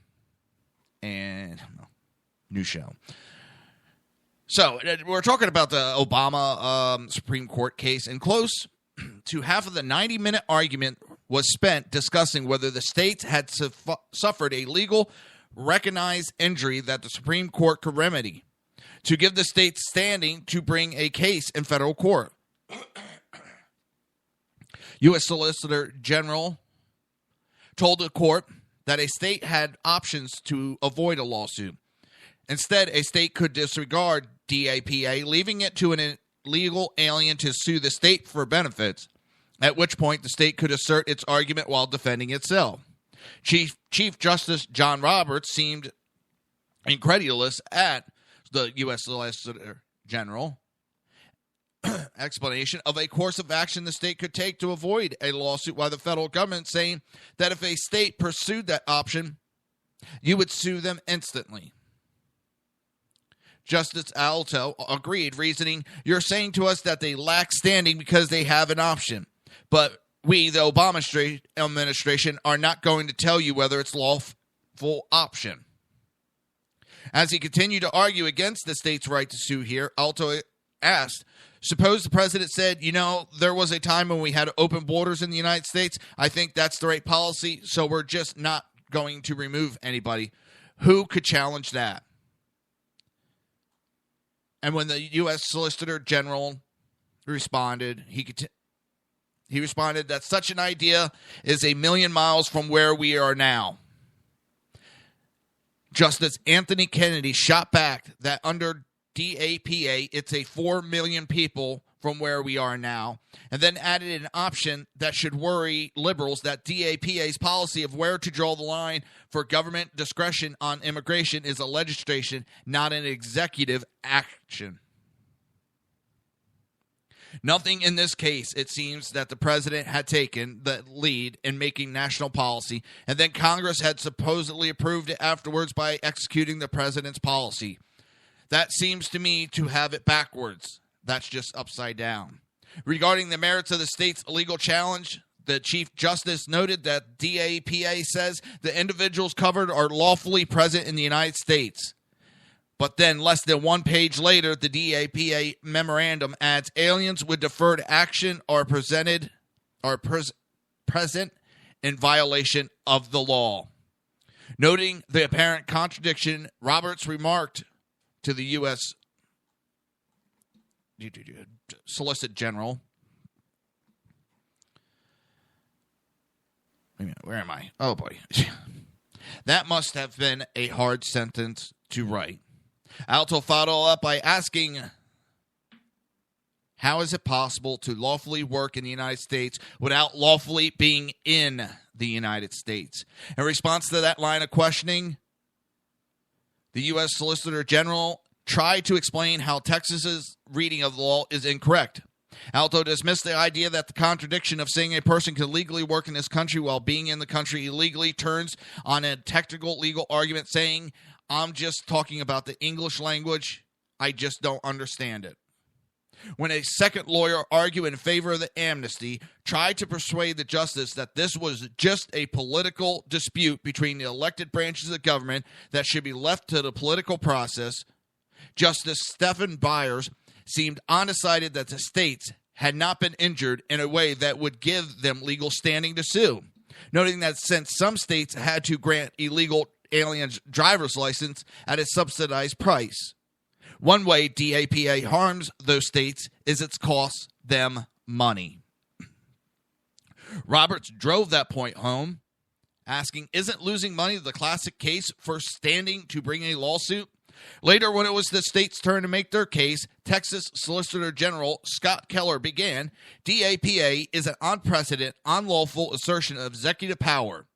and new show. So, we're talking about the Obama Supreme Court case, and close to half of the 90-minute argument was spent discussing whether the states had suffered a legal recognized injury that the Supreme Court could remedy to give the states standing to bring a case in federal court. U.S. Solicitor General told the court that a state had options to avoid a lawsuit. Instead, a state could disregard DAPA, leaving it to an illegal alien to sue the state for benefits, at which point the state could assert its argument while defending itself. Chief Justice John Roberts seemed incredulous at the U.S. Solicitor General explanation of a course of action the state could take to avoid a lawsuit by the federal government, saying that if a state pursued that option, you would sue them instantly. Justice Alito agreed, reasoning, "You're saying to us that they lack standing because they have an option. But we, the Obama administration, are not going to tell you whether it's lawful option." As he continued to argue against the state's right to sue here, Alito asked, "Suppose the president said, there was a time when we had open borders in the United States. I think that's the right policy, so we're just not going to remove anybody. Who could challenge that?" And when the U.S. Solicitor General responded, he responded that such an idea is a million miles from where we are now. Justice Anthony Kennedy shot back that under DAPA, it's a 4 million people from where we are now, and then added an option that should worry liberals that DAPA's policy of where to draw the line for government discretion on immigration is a legislation, not an executive action. Nothing in this case, it seems, that the president had taken the lead in making national policy, and then Congress had supposedly approved it afterwards by executing the president's policy. That seems to me to have it backwards. That's just upside down. Regarding the merits of the state's illegal challenge, the Chief Justice noted that DAPA says the individuals covered are lawfully present in the United States. But then, less than 1 page later, the DAPA memorandum adds aliens with deferred action are present in violation of the law. Noting the apparent contradiction, Roberts remarked to the U.S. Solicitor General. Wait a minute, where am I? Oh, boy. That must have been a hard sentence to write. Alto followed up by asking, how is it possible to lawfully work in the United States without lawfully being in the United States? In response to that line of questioning, the U.S. Solicitor General tried to explain how Texas's reading of the law is incorrect. Alto dismissed the idea that the contradiction of saying a person can legally work in this country while being in the country illegally turns on a technical legal argument, saying, I'm just talking about the English language. I just don't understand it. When a second lawyer arguing in favor of the amnesty tried to persuade the justice that this was just a political dispute between the elected branches of government that should be left to the political process, Justice Stephen Byers seemed undecided that the states had not been injured in a way that would give them legal standing to sue, noting that since some states had to grant illegal aliens driver's license at a subsidized price, one way DAPA harms those states is it costs them money. Roberts drove that point home, asking, isn't losing money the classic case for standing to bring a lawsuit? Later, when it was the state's turn to make their case, Texas Solicitor General Scott Keller began, DAPA is an unprecedented, unlawful assertion of executive power.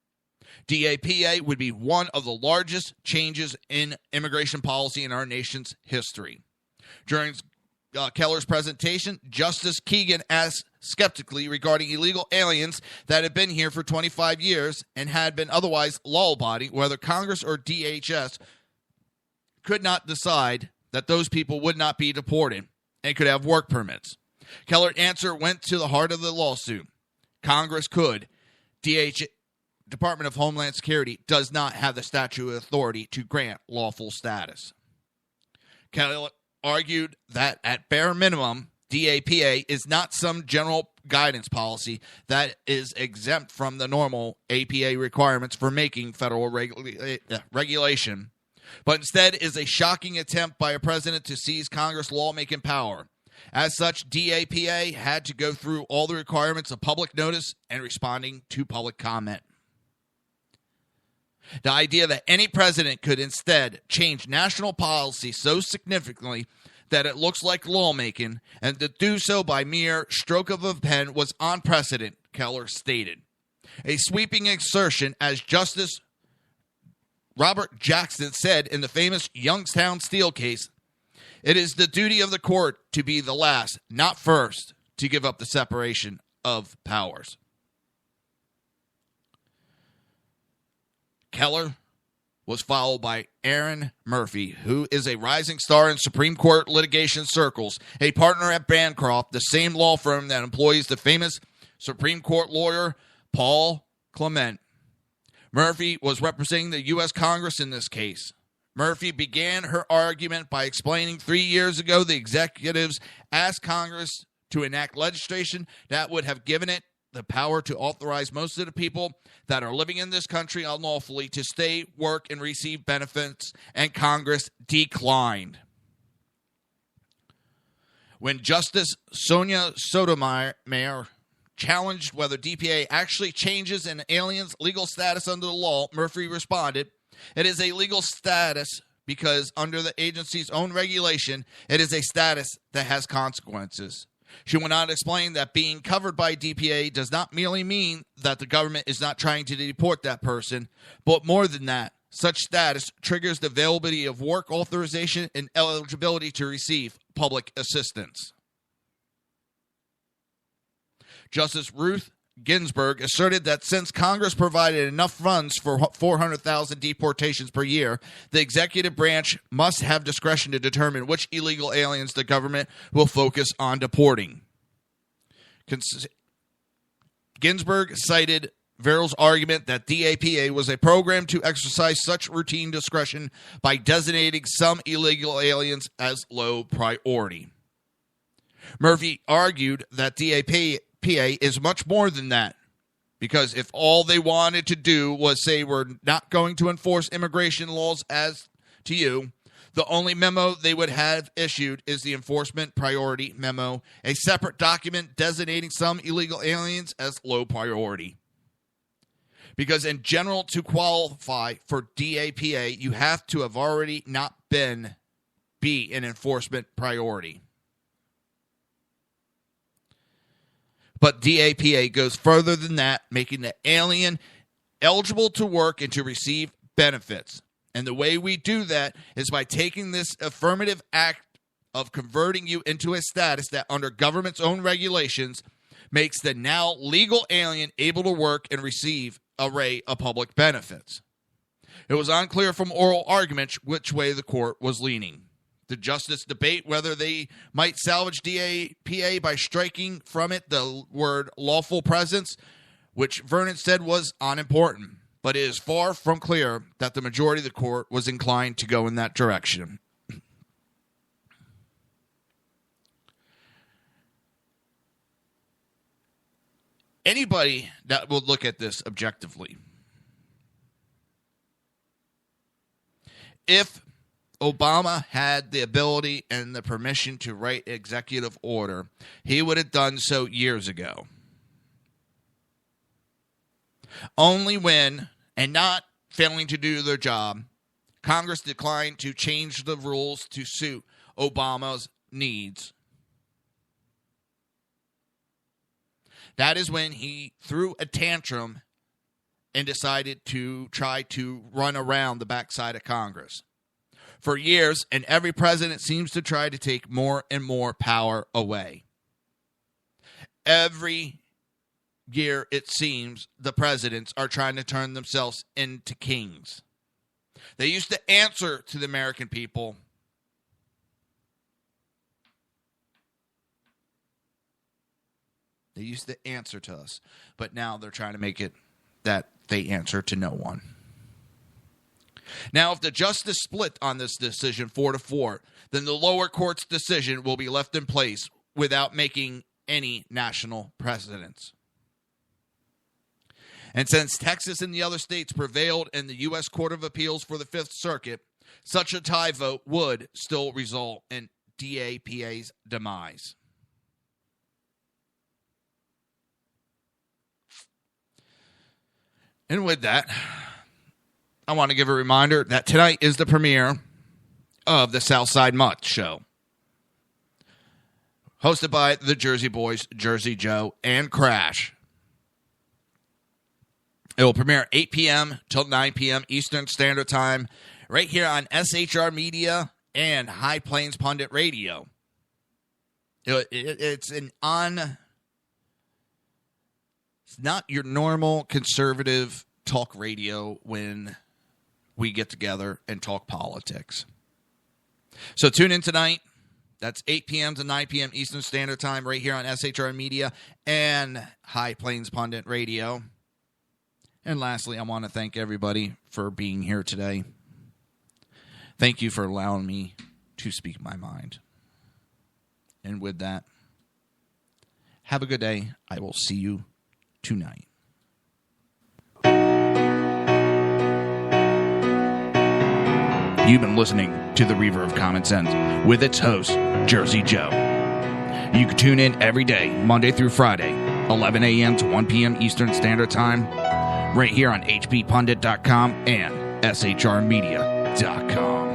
DAPA would be one of the largest changes in immigration policy in our nation's history. During Keller's presentation, Justice Keegan asked skeptically regarding illegal aliens that had been here for 25 years and had been otherwise law-abiding whether Congress or DHS could not decide that those people would not be deported and could have work permits. Keller's answer went to the heart of the lawsuit. Congress could. Department of Homeland Security does not have the statutory authority to grant lawful status. Keller argued that at bare minimum, DAPA is not some general guidance policy that is exempt from the normal APA requirements for making federal regulation, but instead is a shocking attempt by a president to seize Congress' lawmaking power. As such, DAPA had to go through all the requirements of public notice and responding to public comment. The idea that any president could instead change national policy so significantly that it looks like lawmaking, and to do so by mere stroke of a pen, was unprecedented, Keller stated. A sweeping assertion, as Justice Robert Jackson said in the famous Youngstown Steel case, it is the duty of the court to be the last, not first, to give up the separation of powers. Keller was followed by Aaron Murphy, who is a rising star in Supreme Court litigation circles, a partner at Bancroft, the same law firm that employs the famous Supreme Court lawyer Paul Clement. Murphy was representing the U.S. Congress in this case. Murphy began her argument by explaining 3 years ago the executives asked Congress to enact legislation that would have given it the power to authorize most of the people that are living in this country unlawfully to stay, work, and receive benefits, and Congress declined. When Justice Sonia Sotomayor challenged whether DPA actually changes an alien's legal status under the law, Murphy responded, "It is a legal status because under the agency's own regulation, it is a status that has consequences." She went on to explain that being covered by DPA does not merely mean that the government is not trying to deport that person, but more than that, such status triggers the availability of work authorization and eligibility to receive public assistance. Justice Ruth Ginsburg asserted that since Congress provided enough funds for 400,000 deportations per year, the executive branch must have discretion to determine which illegal aliens the government will focus on deporting. Ginsburg cited Verrill's argument that DAPA was a program to exercise such routine discretion by designating some illegal aliens as low priority. Murphy argued that DAPA is much more than that, because if all they wanted to do was say we're not going to enforce immigration laws as to you, the only memo they would have issued is the enforcement priority memo, a separate document designating some illegal aliens as low priority. Because in general, to qualify for DAPA, you have to have already not be an enforcement priority. But DAPA goes further than that, making the alien eligible to work and to receive benefits. And the way we do that is by taking this affirmative act of converting you into a status that under government's own regulations makes the now legal alien able to work and receive an array of public benefits. It was unclear from oral arguments which way the court was leaning. The justice debate whether they might salvage DAPA by striking from it the word lawful presence, which Vernon said was unimportant. But it is far from clear that the majority of the court was inclined to go in that direction. Anybody that will look at this objectively, if Obama had the ability and the permission to write executive order, he would have done so years ago. Only when, and not failing to do their job, Congress declined to change the rules to suit Obama's needs. That is when he threw a tantrum and decided to try to run around the backside of Congress. For years, and every president seems to try to take more and more power away. Every year, it seems, the presidents are trying to turn themselves into kings. They used to answer to the American people. They used to answer to us, but now they're trying to make it that they answer to no one. Now, if the justice split on this decision 4-4, then the lower court's decision will be left in place without making any national precedents. And since Texas and the other states prevailed in the U.S. Court of Appeals for the Fifth Circuit, such a tie vote would still result in DAPA's demise. And with that, I want to give a reminder that tonight is the premiere of the Southside Mutt Show, hosted by the Jersey Boys, Jersey Joe, and Crash. It will premiere 8 p.m. till 9 p.m. Eastern Standard Time, right here on SHR Media and High Plains Pundit Radio. It's not your normal conservative talk radio when we get together and talk politics. So tune in tonight. That's 8 p.m. to 9 p.m. Eastern Standard Time right here on SHR Media and High Plains Pundit Radio. And lastly, I want to thank everybody for being here today. Thank you for allowing me to speak my mind. And with that, have a good day. I will see you tonight. You've been listening to the Reaver of Common Sense with its host, Jersey Joe. You can tune in every day, Monday through Friday, 11 a.m. to 1 p.m. Eastern Standard Time, right here on hppundit.com and shrmedia.com.